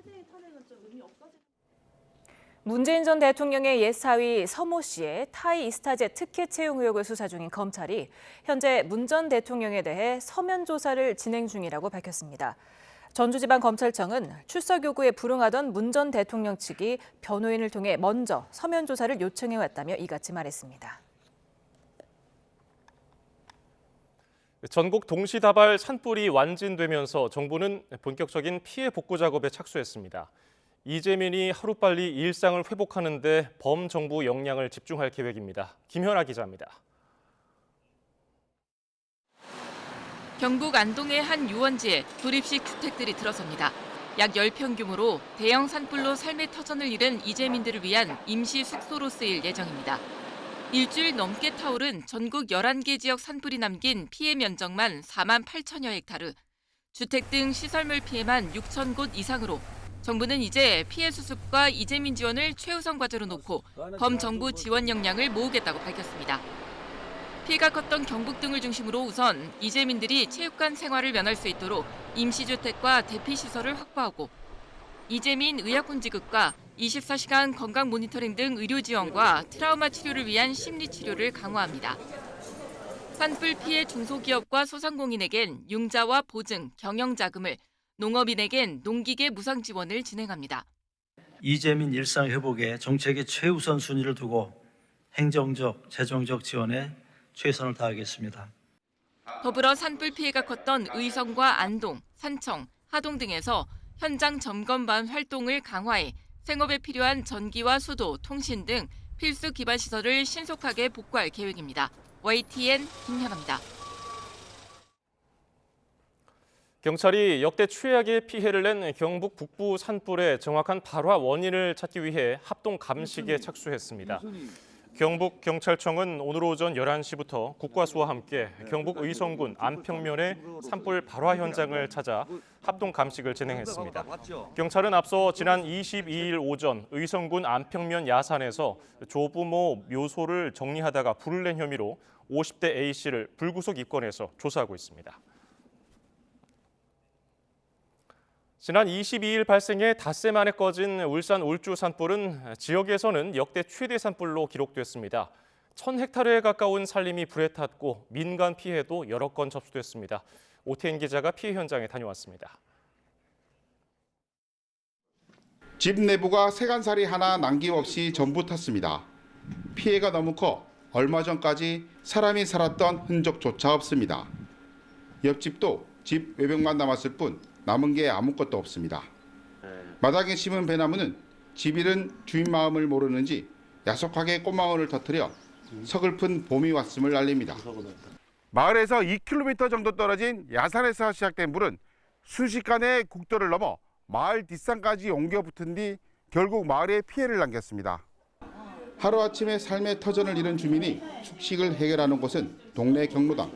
문재인 전 대통령의 옛 사위 서모 씨의 타이 이스타젯 특혜 채용 의혹을 수사 중인 검찰이 현재 문 전 대통령에 대해 서면 조사를 진행 중이라고 밝혔습니다. 전주지방검찰청은 출석 요구에 불응하던 문 전 대통령 측이 변호인을 통해 먼저 서면 조사를 요청해왔다며 이같이 말했습니다. 전국 동시다발 산불이 완진되면서 정부는 본격적인 피해 복구 작업에 착수했습니다. 이재민이 하루빨리 일상을 회복하는 데 범정부 역량을 집중할 계획입니다. 김현아 기자입니다. 경북 안동의 한 유원지에 조립식 주택들이 들어섭니다. 약 10평 규모로 대형 산불로 삶의 터전을 잃은 이재민들을 위한 임시 숙소로 쓰일 예정입니다. 일주일 넘게 타오른 전국 11개 지역 산불이 남긴 피해 면적만 4만 8천여 헥타르, 주택 등 시설물 피해만 6천 곳 이상으로 정부는 이제 피해 수습과 이재민 지원을 최우선 과제로 놓고 범정부 지원 역량을 모으겠다고 밝혔습니다. 피해가 컸던 경북 등을 중심으로 우선 이재민들이 체육관 생활을 면할 수 있도록 임시주택과 대피시설을 확보하고 이재민 의약군지급과 24시간 건강 모니터링 등 의료 지원과 트라우마 치료를 위한 심리 치료를 강화합니다. 산불 피해 중소기업과 소상공인에겐 융자와 보증, 경영자금을, 농업인에겐 농기계 무상 지원을 진행합니다. 이재민 일상 회복에 정책의 최우선 순위를 두고 행정적, 재정적 지원에 최선을 다하겠습니다. 더불어 산불 피해가 컸던 의성과 안동, 산청, 하동 등에서 현장 점검반 활동을 강화해 생업에 필요한 전기와 수도, 통신 등 필수 기반 시설을 신속하게 복구할 계획입니다. YTN 김현아입니다. 경찰이 역대 최악의 피해를 낸 경북 북부 산불의 정확한 발화 원인을 찾기 위해 합동 감식에 착수했습니다. 경북경찰청은 오늘 오전 11시부터 국과수와 함께 경북 의성군 안평면의 산불 발화 현장을 찾아 합동 감식을 진행했습니다. 경찰은 앞서 지난 22일 오전 의성군 안평면 야산에서 조부모 묘소를 정리하다가 불을 낸 혐의로 50대 A씨를 불구속 입건해서 조사하고 있습니다. 지난 22일 발생해 닷새 만에 꺼진 울산 울주 산불은 지역에서는 역대 최대 산불로 기록됐습니다. 1,000헥타르에 가까운 산림이 불에 탔고 민간 피해도 여러 건 접수됐습니다. OTN 기자가 피해 현장에 다녀왔습니다. 집 내부가 세간살이 하나 남김없이 전부 탔습니다. 피해가 너무 커 얼마 전까지 사람이 살았던 흔적조차 없습니다. 옆집도 집 외벽만 남았을 뿐 남은 게 아무것도 없습니다. 마당에 심은 배나무는 집 잃은 주인 마음을 모르는지 야속하게 꽃망울을 터뜨려 서글픈 봄이 왔음을 알립니다. 마을에서 2km 정도 떨어진 야산에서 시작된 물은 순식간에 국도를 넘어 마을 뒷산까지 옮겨 붙은 뒤 결국 마을에 피해를 남겼습니다. 하루아침에 삶의 터전을 잃은 주민이 숙식을 해결하는 곳은 동네 경로당.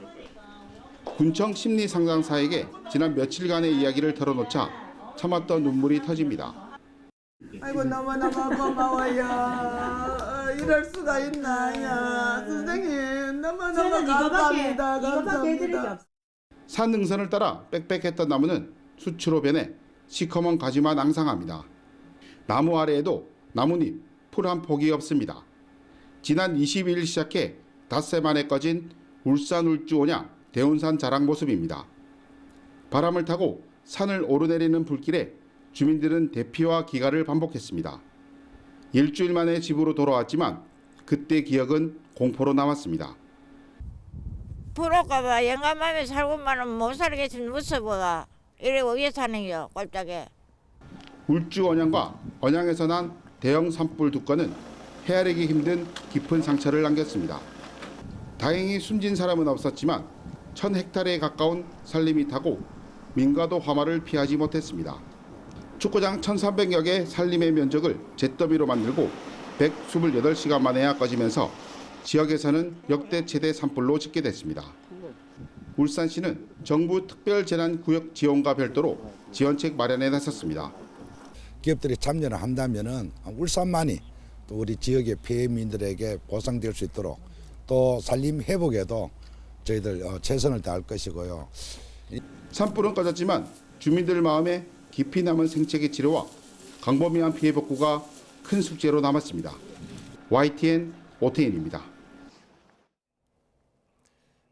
군청 심리상담사에게 지난 며칠간의 이야기를 털어놓자 참았던 눈물이 터집니다. 아이고 너무너무 고마워요. 이럴 수가 있나요. 선생님 너무너무 감사합니다. 감사합니다. 산 능선을 따라 빽빽했던 나무는 수추로 변해 시커먼 가지만 앙상합니다. 나무 아래에도 나뭇잎, 풀 한 폭이 없습니다. 지난 22일 시작해 닷새 만에 꺼진 울산 울주온양 대운산 자락 모습입니다. 바람을 타고 산을 오르내리는 불길에 주민들은 대피와 기가를 반복했습니다. 일주일 만에 집으로 돌아왔지만 그때 기억은 공포로 남았습니다. 불올까봐 영감하며 살고만은 못 살겠으면 무서워가 이래 위에 사는요 꼴짝에. 울주 언양과 언양에서 난 대형 산불 두 건은 헤아리기 힘든 깊은 상처를 남겼습니다. 다행히 숨진 사람은 없었지만 1000헥타르에 가까운 산림이 타고 민가도 화마를 피하지 못했습니다. 축구장 1300여 개 산림의 면적을 잿더미로 만들고 128시간 만에야 꺼지면서 지역에서는 역대 최대 산불로 집계됐습니다. 울산시는 정부 특별재난구역 지원과 별도로 지원책 마련에 나섰습니다. 기업들이 참여를 한다면은 울산만이 또 우리 지역의 피해민들에게 보상될 수 있도록 또 산림 회복에도 저희들 최선을 다할 것이고요. 산불은 꺼졌지만 주민들 마음에 깊이 남은 생채기 치료와 광범위한 피해 복구가 큰 숙제로 남았습니다. YTN 오태인입니다.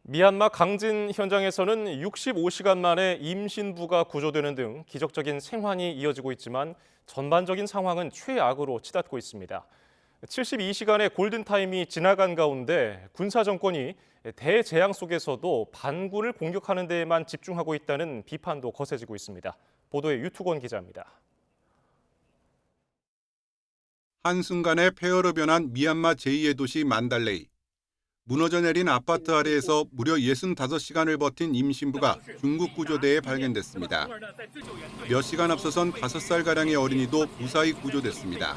미얀마 강진 현장에서는 65시간 만에 임신부가 구조되는 등 기적적인 생환이 이어지고 있지만 전반적인 상황은 최악으로 치닫고 있습니다. 72시간의 골든타임이 지나간 가운데 군사 정권이 대재앙 속에서도 반군을 공격하는 데에만 집중하고 있다는 비판도 거세지고 있습니다. 보도에 유투권 기자입니다. 한순간에 폐허로 변한 미얀마 제2의 도시 만달레이. 무너져 내린 아파트 아래에서 무려 65시간을 버틴 임신부가 중국 구조대에 발견됐습니다. 몇 시간 앞서선 5살가량의 어린이도 무사히 구조됐습니다.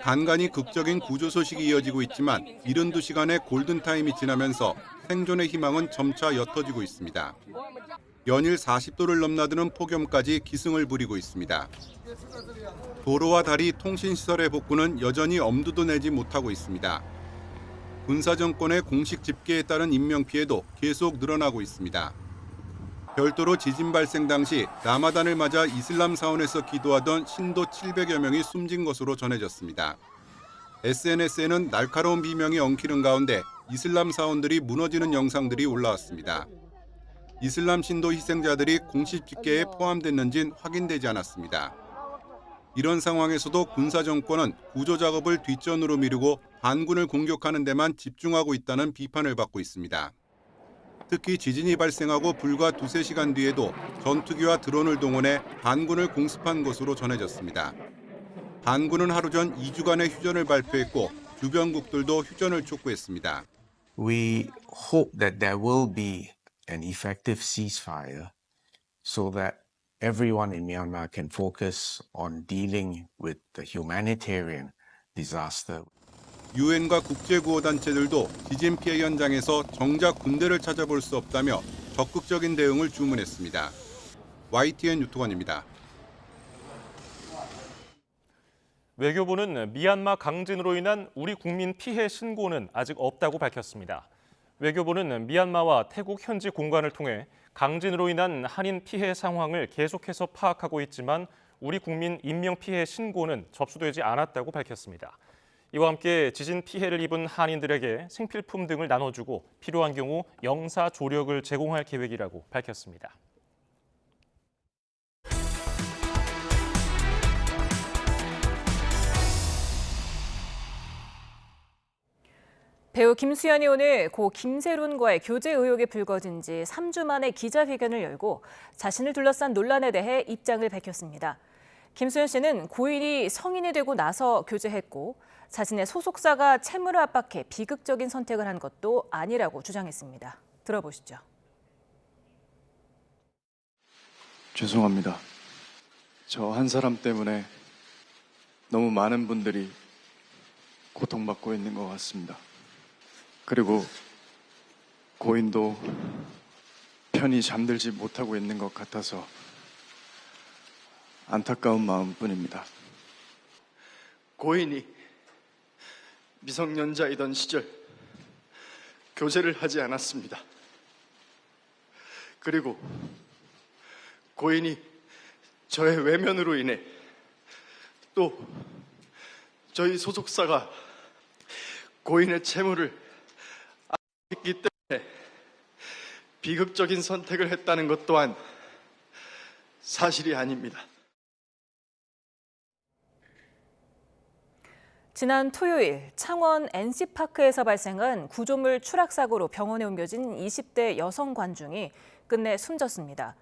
간간히 극적인 구조 소식이 이어지고 있지만 72시간의 골든타임이 지나면서 생존의 희망은 점차 옅어지고 있습니다. 연일 40도를 넘나드는 폭염까지 기승을 부리고 있습니다. 도로와 다리, 통신시설의 복구는 여전히 엄두도 내지 못하고 있습니다. 군사정권의 공식 집계에 따른 인명피해도 계속 늘어나고 있습니다. 별도로 지진 발생 당시 라마단을 맞아 이슬람 사원에서 기도하던 신도 700여 명이 숨진 것으로 전해졌습니다. SNS에는 날카로운 비명이 엉키는 가운데 이슬람 사원들이 무너지는 영상들이 올라왔습니다. 이슬람 신도 희생자들이 공식 집계에 포함됐는지는 확인되지 않았습니다. 이런 상황에서도 군사정권은 구조 작업을 뒷전으로 미루고 반군을 공격하는 데만 집중하고 있다는 비판을 받고 있습니다. 특히 지진이 발생하고 불과 2-3시간 뒤에도 전투기와 드론을 동원해 반군을 공습한 것으로 전해졌습니다. 반군은 하루 전 2주간의 휴전을 발표했고 주변국들도 휴전을 촉구했습니다. We hope that there will be an effective ceasefire so that everyone in Myanmar can focus on dealing with the humanitarian disaster. 유엔과 국제구호단체들도 지진 피해 현장에서 정작 군대를 찾아볼 수 없다며 적극적인 대응을 주문했습니다. YTN 유토관입니다. 외교부는 미얀마 강진으로 인한 우리 국민 피해 신고는 아직 없다고 밝혔습니다. 외교부는 미얀마와 태국 현지 공관을 통해 강진으로 인한 한인 피해 상황을 계속해서 파악하고 있지만 우리 국민 인명피해 신고는 접수되지 않았다고 밝혔습니다. 이와 함께 지진 피해를 입은 한인들에게 생필품 등을 나눠주고 필요한 경우 영사 조력을 제공할 계획이라고 밝혔습니다. 배우 김수현이 오늘 고 김세론과의 교제 의혹이 불거진 지 3주 만에 기자회견을 열고 자신을 둘러싼 논란에 대해 입장을 밝혔습니다. 김수현 씨는 고인이 성인이 되고 나서 교제했고 자신의 소속사가 채무를 압박해 비극적인 선택을 한 것도 아니라고 주장했습니다. 들어보시죠. 죄송합니다. 저 한 사람 때문에 너무 많은 분들이 고통받고 있는 것 같습니다. 그리고 고인도 편히 잠들지 못하고 있는 것 같아서 안타까운 마음뿐입니다. 고인이 미성년자이던 시절 교제를 하지 않았습니다. 그리고 고인이 저의 외면으로 인해 또 저희 소속사가 고인의 채무를 했기 때문에 비극적인 선택을 했다는 것 또한 사실이 아닙니다. 지난 토요일 창원 NC파크에서 발생한 구조물 추락 사고로 병원에 옮겨진 20대 여성 관중이 끝내 숨졌습니다.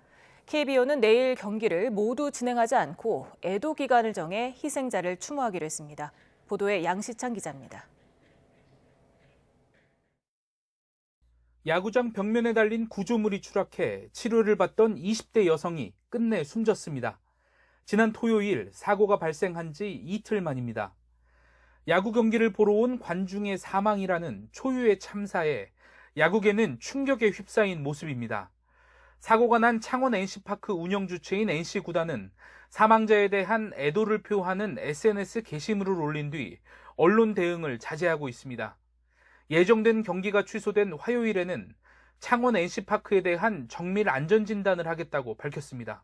KBO는 내일 경기를 모두 진행하지 않고 애도 기간을 정해 희생자를 추모하기로 했습니다. 보도에 양시창 기자입니다. 야구장 벽면에 달린 구조물이 추락해 치료를 받던 20대 여성이 끝내 숨졌습니다. 지난 토요일 사고가 발생한 지 이틀 만입니다. 야구 경기를 보러 온 관중의 사망이라는 초유의 참사에 야구계는 충격에 휩싸인 모습입니다. 사고가 난 창원 NC파크 운영 주체인 NC구단은 사망자에 대한 애도를 표하는 SNS 게시물을 올린 뒤 언론 대응을 자제하고 있습니다. 예정된 경기가 취소된 화요일에는 창원 NC파크에 대한 정밀 안전진단을 하겠다고 밝혔습니다.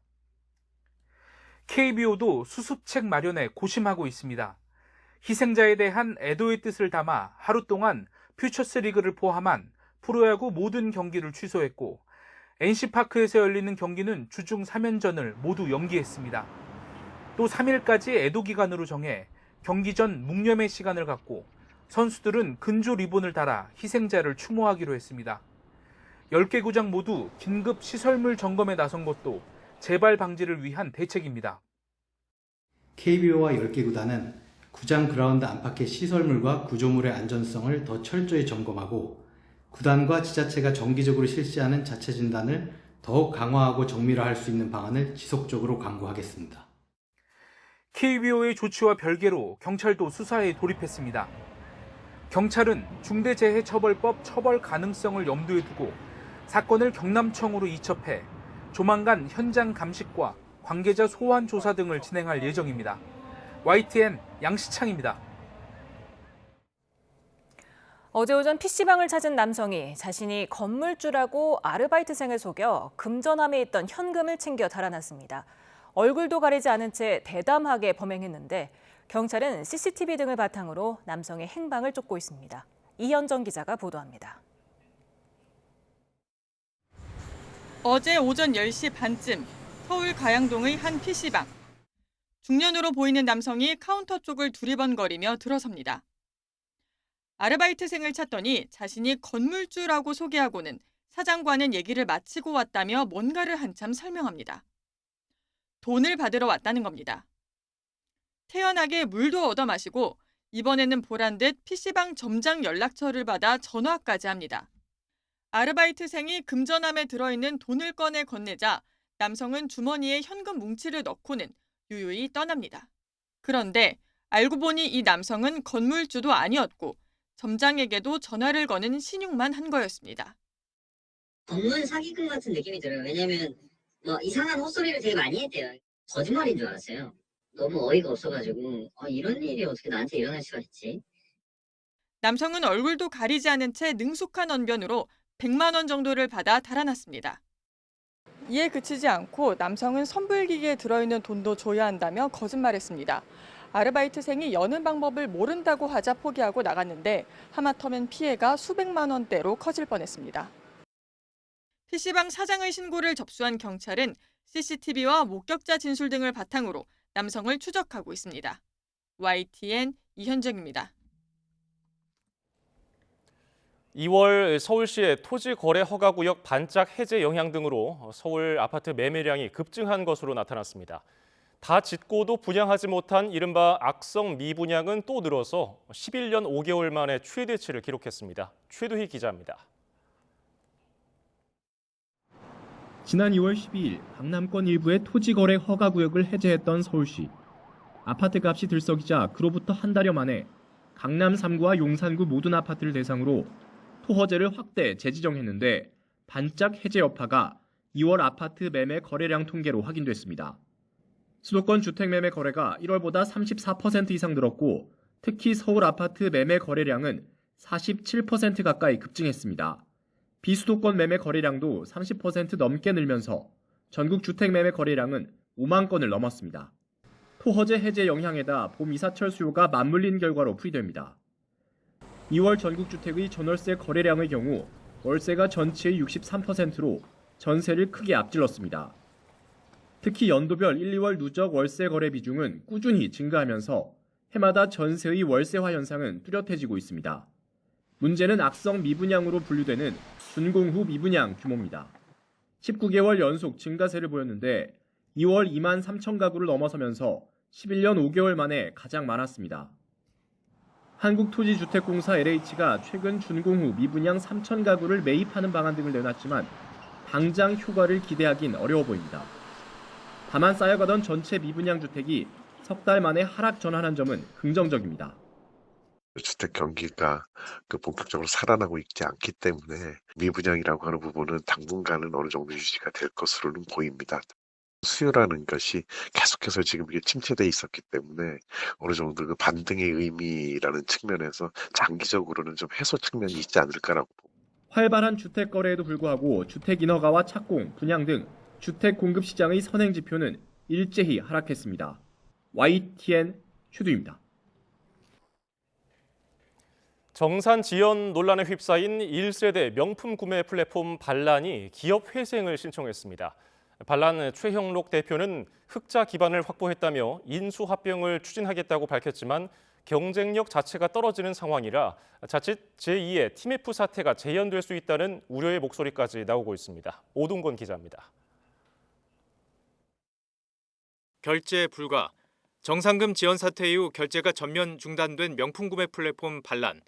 KBO도 수습책 마련에 고심하고 있습니다. 희생자에 대한 애도의 뜻을 담아 하루 동안 퓨처스리그를 포함한 프로야구 모든 경기를 취소했고 NC파크에서 열리는 경기는 주중 3연전을 모두 연기했습니다. 또 3일까지 애도 기간으로 정해 경기 전 묵념의 시간을 갖고 선수들은 근조 리본을 달아 희생자를 추모하기로 했습니다. 10개 구장 모두 긴급 시설물 점검에 나선 것도 재발 방지를 위한 대책입니다. KBO와 10개 구단은 구장 그라운드 안팎의 시설물과 구조물의 안전성을 더 철저히 점검하고 구단과 지자체가 정기적으로 실시하는 자체 진단을 더욱 강화하고 정밀화할 수 있는 방안을 지속적으로 강구하겠습니다. KBO의 조치와 별개로 경찰도 수사에 돌입했습니다. 경찰은 중대재해처벌법 처벌 가능성을 염두에 두고 사건을 경남청으로 이첩해 조만간 현장 감식과 관계자 소환 조사 등을 진행할 예정입니다. YTN 양시창입니다. 어제 오전 PC방을 찾은 남성이 자신이 건물주라고 아르바이트생을 속여 금전함에 있던 현금을 챙겨 달아났습니다. 얼굴도 가리지 않은 채 대담하게 범행했는데 경찰은 CCTV 등을 바탕으로 남성의 행방을 쫓고 있습니다. 이현정 기자가 보도합니다. 어제 오전 10시 반쯤 서울 가양동의 한 PC방. 중년으로 보이는 남성이 카운터 쪽을 두리번거리며 들어섭니다. 아르바이트생을 찾더니 자신이 건물주라고 소개하고는 사장과는 얘기를 마치고 왔다며 뭔가를 한참 설명합니다. 돈을 받으러 왔다는 겁니다. 태연하게 물도 얻어 마시고 이번에는 보란 듯 PC방 점장 연락처를 받아 전화까지 합니다. 아르바이트생이 금전함에 들어있는 돈을 꺼내 건네자 남성은 주머니에 현금 뭉치를 넣고는 유유히 떠납니다. 그런데 알고 보니 이 남성은 건물주도 아니었고 점장에게도 전화를 거는 신용만 한 거였습니다. 전문 사기꾼 같은 느낌이 들어요. 왜냐면 이상한 헛소리를 되게 많이 했대요. 거짓말인 줄 알았어요. 너무 어이가 없어가지고 이런 일이 어떻게 나한테 일어날 수가 있지? 남성은 얼굴도 가리지 않은 채 능숙한 언변으로 100만 원 정도를 받아 달아났습니다. 이에 그치지 않고 남성은 선불기계에 들어있는 돈도 줘야 한다며 거짓말했습니다. 아르바이트생이 여는 방법을 모른다고 하자 포기하고 나갔는데 하마터면 피해가 수백만 원대로 커질 뻔했습니다. PC방 사장의 신고를 접수한 경찰은 CCTV와 목격자 진술 등을 바탕으로 남성을 추적하고 있습니다. YTN 이현정입니다. 2월 서울시의 토지 거래 허가 구역 반짝 해제 영향 등으로 서울 아파트 매매량이 급증한 것으로 나타났습니다. 다 짓고도 분양하지 못한 이른바 악성 미분양은 또 늘어서 11년 5개월 만에 최대치를 기록했습니다. 최두희 기자입니다. 지난 2월 12일 강남권 일부의 토지 거래 허가 구역을 해제했던 서울시. 아파트 값이 들썩이자 그로부터 한 달여 만에 강남 3구와 용산구 모든 아파트를 대상으로 토허제를 확대 재지정했는데 반짝 해제 여파가 2월 아파트 매매 거래량 통계로 확인됐습니다. 수도권 주택 매매 거래가 1월보다 34% 이상 늘었고 특히 서울 아파트 매매 거래량은 47% 가까이 급증했습니다. 비수도권 매매 거래량도 30% 넘게 늘면서 전국 주택 매매 거래량은 5만 건을 넘었습니다. 토허제 해제 영향에다 봄 이사철 수요가 맞물린 결과로 풀이됩니다. 2월 전국 주택의 전월세 거래량의 경우 월세가 전체의 63%로 전세를 크게 앞질렀습니다. 특히 연도별 1, 2월 누적 월세 거래 비중은 꾸준히 증가하면서 해마다 전세의 월세화 현상은 뚜렷해지고 있습니다. 문제는 악성 미분양으로 분류되는 준공 후 미분양 규모입니다. 19개월 연속 증가세를 보였는데 2월 2만 3천 가구를 넘어서면서 11년 5개월 만에 가장 많았습니다. 한국토지주택공사 LH가 최근 준공 후 미분양 3천 가구를 매입하는 방안 등을 내놨지만 당장 효과를 기대하긴 어려워 보입니다. 다만 쌓여가던 전체 미분양 주택이 석 달 만에 하락 전환한 점은 긍정적입니다. 주택 경기가 본격적으로 살아나고 있지 않기 때문에 미분양이라고 하는 부분은 당분간은 어느 정도 유지가 될 것으로는 보입니다. 수요라는 것이 계속해서 지금 이게 침체돼 있었기 때문에 어느 정도 그 반등의 의미라는 측면에서 장기적으로는 좀 해소 측면이 있지 않을까라고 봅니다. 활발한 주택 거래에도 불구하고 주택 인허가와 착공, 분양 등 주택 공급 시장의 선행 지표는 일제히 하락했습니다. YTN 최두입니다. 정산 지연 논란에 휩싸인 1세대 명품 구매 플랫폼 반란이 기업 회생을 신청했습니다. 반란 최형록 대표는 흑자 기반을 확보했다며 인수합병을 추진하겠다고 밝혔지만 경쟁력 자체가 떨어지는 상황이라 자칫 제2의 TMF 사태가 재현될 수 있다는 우려의 목소리까지 나오고 있습니다. 오동건 기자입니다. 결제 불가, 정상금 지연 사태 이후 결제가 전면 중단된 명품 구매 플랫폼 반란.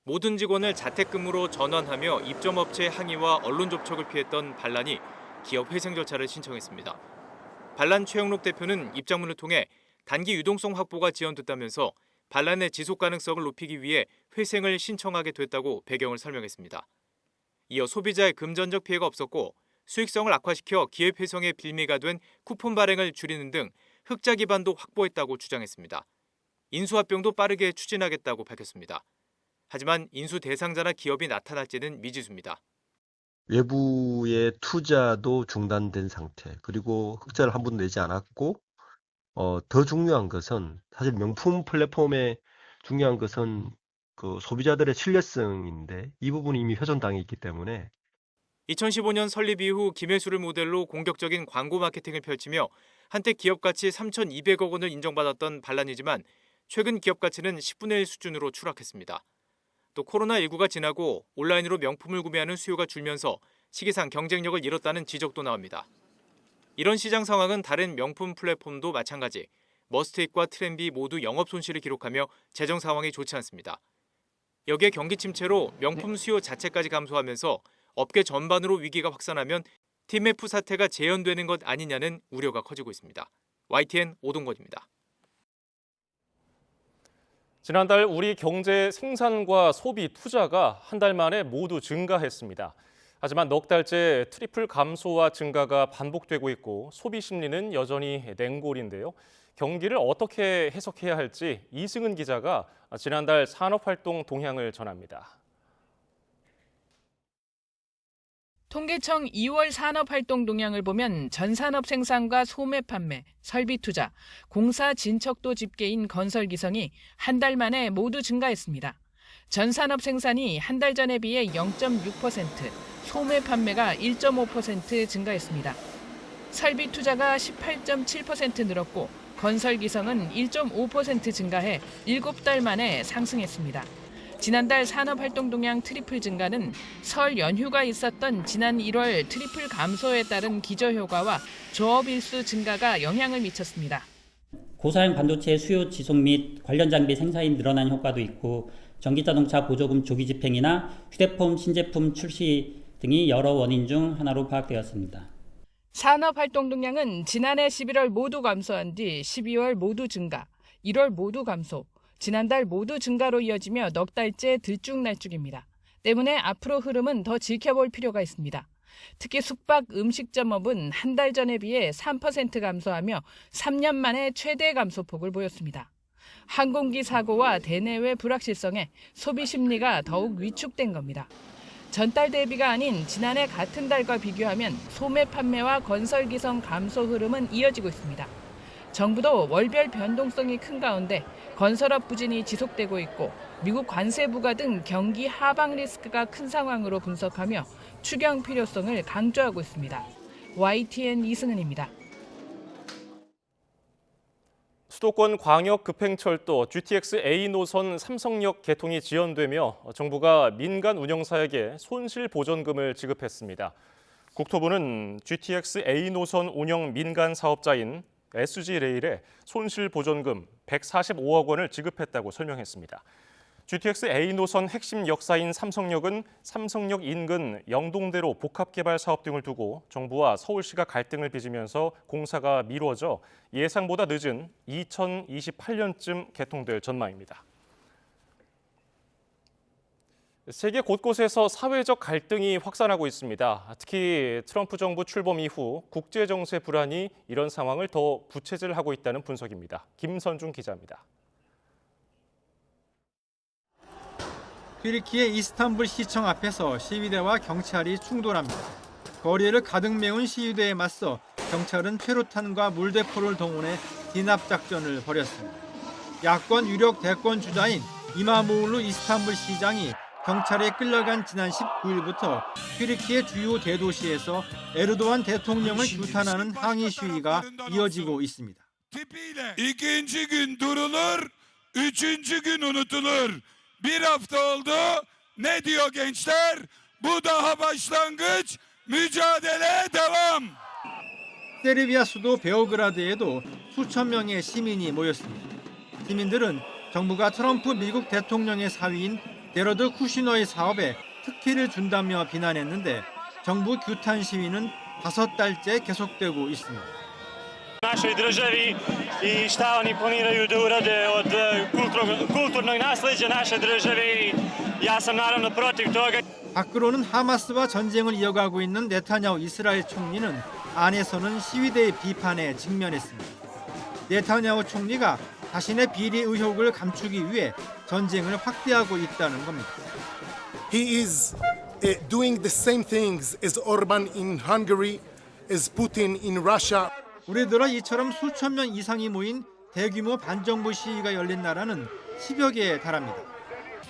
모든 직원을 자택근무로 전환하며 입점업체의 항의와 언론 접촉을 피했던 반란이 기업 회생 절차를 신청했습니다. 반란 최영록 대표는 입장문을 통해 단기 유동성 확보가 지연됐다면서 반란의 지속 가능성을 높이기 위해 회생을 신청하게 됐다고 배경을 설명했습니다. 이어 소비자의 금전적 피해가 없었고 수익성을 악화시켜 기업 회생의 빌미가 된 쿠폰 발행을 줄이는 등 흑자 기반도 확보했다고 주장했습니다. 인수합병도 빠르게 추진하겠다고 밝혔습니다. 하지만 인수 대상자나 기업이 나타날지는 미지수입니다. 외부의 투자도 중단된 상태, 그리고 흑자를 한 번도 내지 않았고 더 중요한 것은 사실 명품 플랫폼의 중요한 것은 그 소비자들의 신뢰성인데 이 부분이 이미 훼손당해 있기 때문에 2015년 설립 이후 김혜수를 모델로 공격적인 광고 마케팅을 펼치며 한때 기업 가치 3,200억 원을 인정받았던 반란이지만 최근 기업 가치는 10분의 1 수준으로 추락했습니다. 또 코로나19가 지나고 온라인으로 명품을 구매하는 수요가 줄면서 시기상 경쟁력을 잃었다는 지적도 나옵니다. 이런 시장 상황은 다른 명품 플랫폼도 마찬가지, 머스테이크와 트렌비 모두 영업 손실을 기록하며 재정 상황이 좋지 않습니다. 여기에 경기 침체로 명품 수요 자체까지 감소하면서 업계 전반으로 위기가 확산하면 TMF 사태가 재현되는 것 아니냐는 우려가 커지고 있습니다. YTN 오동건입니다. 지난달 우리 경제 생산과 소비 투자가 한 달 만에 모두 증가했습니다. 하지만 넉 달째 트리플 감소와 증가가 반복되고 있고 소비 심리는 여전히 냉골인데요. 경기를 어떻게 해석해야 할지 이승은 기자가 지난달 산업활동 동향을 전합니다. 통계청 2월 산업활동 동향을 보면 전산업 생산과 소매 판매, 설비 투자, 공사 진척도 집계인 건설기성이 한 달 만에 모두 증가했습니다. 전산업 생산이 한 달 전에 비해 0.6%, 소매 판매가 1.5% 증가했습니다. 설비 투자가 18.7% 늘었고 건설기성은 1.5% 증가해 7달 만에 상승했습니다. 지난달 산업활동동량 트리플 증가는 설 연휴가 있었던 지난 1월 트리플 감소에 따른 기저효과와 조업일수 증가가 영향을 미쳤습니다. 고사양 반도체 수요 지속 및 관련 장비 생산이 늘어난 효과도 있고 전기자동차 보조금 조기 집행이나 휴대폰 신제품 출시 등이 여러 원인 중 하나로 파악되었습니다. 산업활동동량은 지난해 11월 모두 감소한 뒤 12월 모두 증가, 1월 모두 감소, 지난달 모두 증가로 이어지며 넉 달째 들쭉날쭉입니다. 때문에 앞으로 흐름은 더 지켜볼 필요가 있습니다. 특히 숙박 음식점업은 한 달 전에 비해 3% 감소하며 3년 만에 최대 감소폭을 보였습니다. 항공기 사고와 대내외 불확실성에 소비 심리가 더욱 위축된 겁니다. 전달 대비가 아닌 지난해 같은 달과 비교하면 소매 판매와 건설기성 감소 흐름은 이어지고 있습니다. 정부도 월별 변동성이 큰 가운데 건설업 부진이 지속되고 있고 미국 관세 부과 등 경기 하방 리스크가 큰 상황으로 분석하며 추경 필요성을 강조하고 있습니다. YTN 이승은입니다. 수도권 광역 급행철도 GTX A 노선 삼성역 개통이 지연되며 정부가 민간 운영사에게 손실 보전금을 지급했습니다. 국토부는 GTX A 노선 운영 민간 사업자인 SG레일에 손실 보전금 145억 원을 지급했다고 설명했습니다. GTX A 노선 핵심 역사인 삼성역은 삼성역 인근 영동대로 복합개발 사업 등을 두고 정부와 서울시가 갈등을 빚으면서 공사가 미뤄져 예상보다 늦은 2028년쯤 개통될 전망입니다. 세계 곳곳에서 사회적 갈등이 확산하고 있습니다. 특히 트럼프 정부 출범 이후 국제정세 불안이 이런 상황을 더 부채질하고 있다는 분석입니다. 김선중 기자입니다. 튀르키예 이스탄불 시청 앞에서 시위대와 경찰이 충돌합니다. 거리를 가득 메운 시위대에 맞서 경찰은 최루탄과 물대포를 동원해 진압 작전을 벌였습니다. 야권 유력 대권 주자인 이마모울루 이스탄불 시장이 경찰에 끌려간 지난 19일부터 튀르키예 주요 대도시에서 에르도안 대통령을 규탄하는 항의 시위가 이어지고 있습니다. İkinci gün durulur, üçüncü gün unutulur. Bir hafta oldu. Ne diyor gençler? Bu daha başlangıç. mücadele devam. 세르비아 수도 베오그라드에도 수천 명의 시민이 모였습니다. 시민들은 정부가 트럼프 미국 대통령의 사위인 제러드 쿠시너의 사업에 특혜를 준다며 비난했는데 정부 규탄 시위는 5달째 계속되고 있습니다. našoj državi i šta oni planiraju da urade od kulturnog nasleđa naše države i ja sam naravno protiv toga. 밖으로는 하마스와 전쟁을 이어가고 있는 네타냐후 이스라엘 총리는 안에서는 시위대의 비판에 직면했습니다. 네타냐후 총리가 자신의 비리 의혹을 감추기 위해 전쟁을 확대하고 있다는 겁니다. He is doing the same things as Orban in Hungary, as Putin in Russia. 올해 들어 이처럼 수천 명 이상이 모인 대규모 반정부 시위가 열린 나라는 10여 개에 달합니다.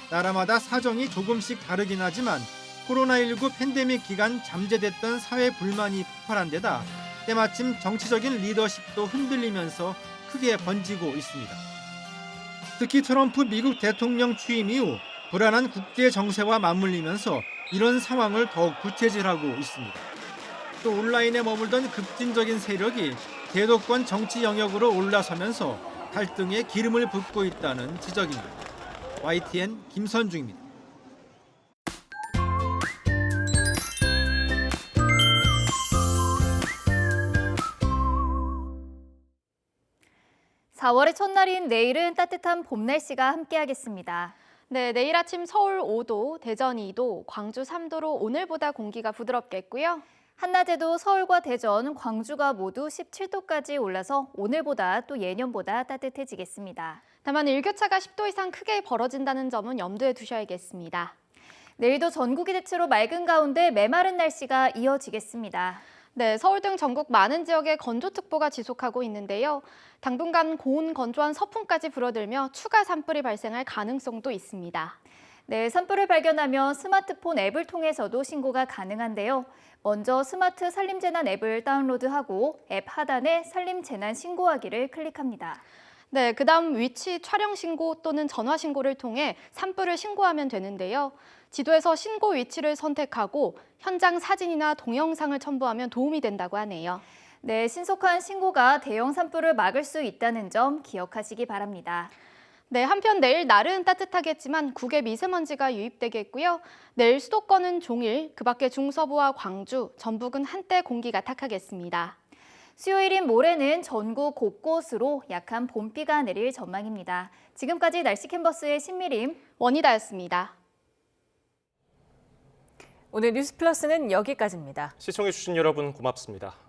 나라마다 사정이 조금씩 다르긴 하지만 코로나19 팬데믹 기간 잠재됐던 사회 불만이 폭발한 데다 때마침 정치적인 리더십도 흔들리면서 크게 번지고 있습니다. 특히 트럼프 미국 대통령 취임 이후 불안한 국제 정세와 맞물리면서 이런 상황을 더욱 부채질하고 있습니다. 또 온라인에 머물던 급진적인 세력이 대도권 정치 영역으로 올라서면서 갈등에 기름을 붓고 있다는 지적입니다. YTN 김선중입니다. (4월의) 첫날인 내일은 따뜻한 봄 날씨가 함께하겠습니다. 네, 내일 아침 서울 5도, 대전 2도, 광주 3도로 오늘보다 공기가 부드럽겠고요. 한낮에도 서울과 대전, 광주가 모두 17도까지 올라서 오늘보다 또 예년보다 따뜻해지겠습니다. 다만 일교차가 10도 이상 크게 벌어진다는 점은 염두에 두셔야겠습니다. 내일도 전국이 대체로 맑은 가운데 메마른 날씨가 이어지겠습니다. 네, 서울 등 전국 많은 지역에 건조특보가 지속하고 있는데요. 당분간 고온 건조한 서풍까지 불어들며 추가 산불이 발생할 가능성도 있습니다. 네, 산불을 발견하면 스마트폰 앱을 통해서도 신고가 가능한데요. 먼저 스마트 산림재난 앱을 다운로드하고 앱 하단에 산림재난 신고하기를 클릭합니다. 네, 그다음 위치 촬영 신고 또는 전화 신고를 통해 산불을 신고하면 되는데요. 지도에서 신고 위치를 선택하고 현장 사진이나 동영상을 첨부하면 도움이 된다고 하네요. 네, 신속한 신고가 대형 산불을 막을 수 있다는 점 기억하시기 바랍니다. 네, 한편 내일 날은 따뜻하겠지만 국외 미세먼지가 유입되겠고요. 내일 수도권은 종일, 그 밖에 중서부와 광주, 전북은 한때 공기가 탁하겠습니다. 수요일인 모레는 전국 곳곳으로 약한 봄비가 내릴 전망입니다. 지금까지 날씨 캔버스의 신미림, 원희다였습니다. 오늘 뉴스플러스는 여기까지입니다. 시청해주신 여러분 고맙습니다.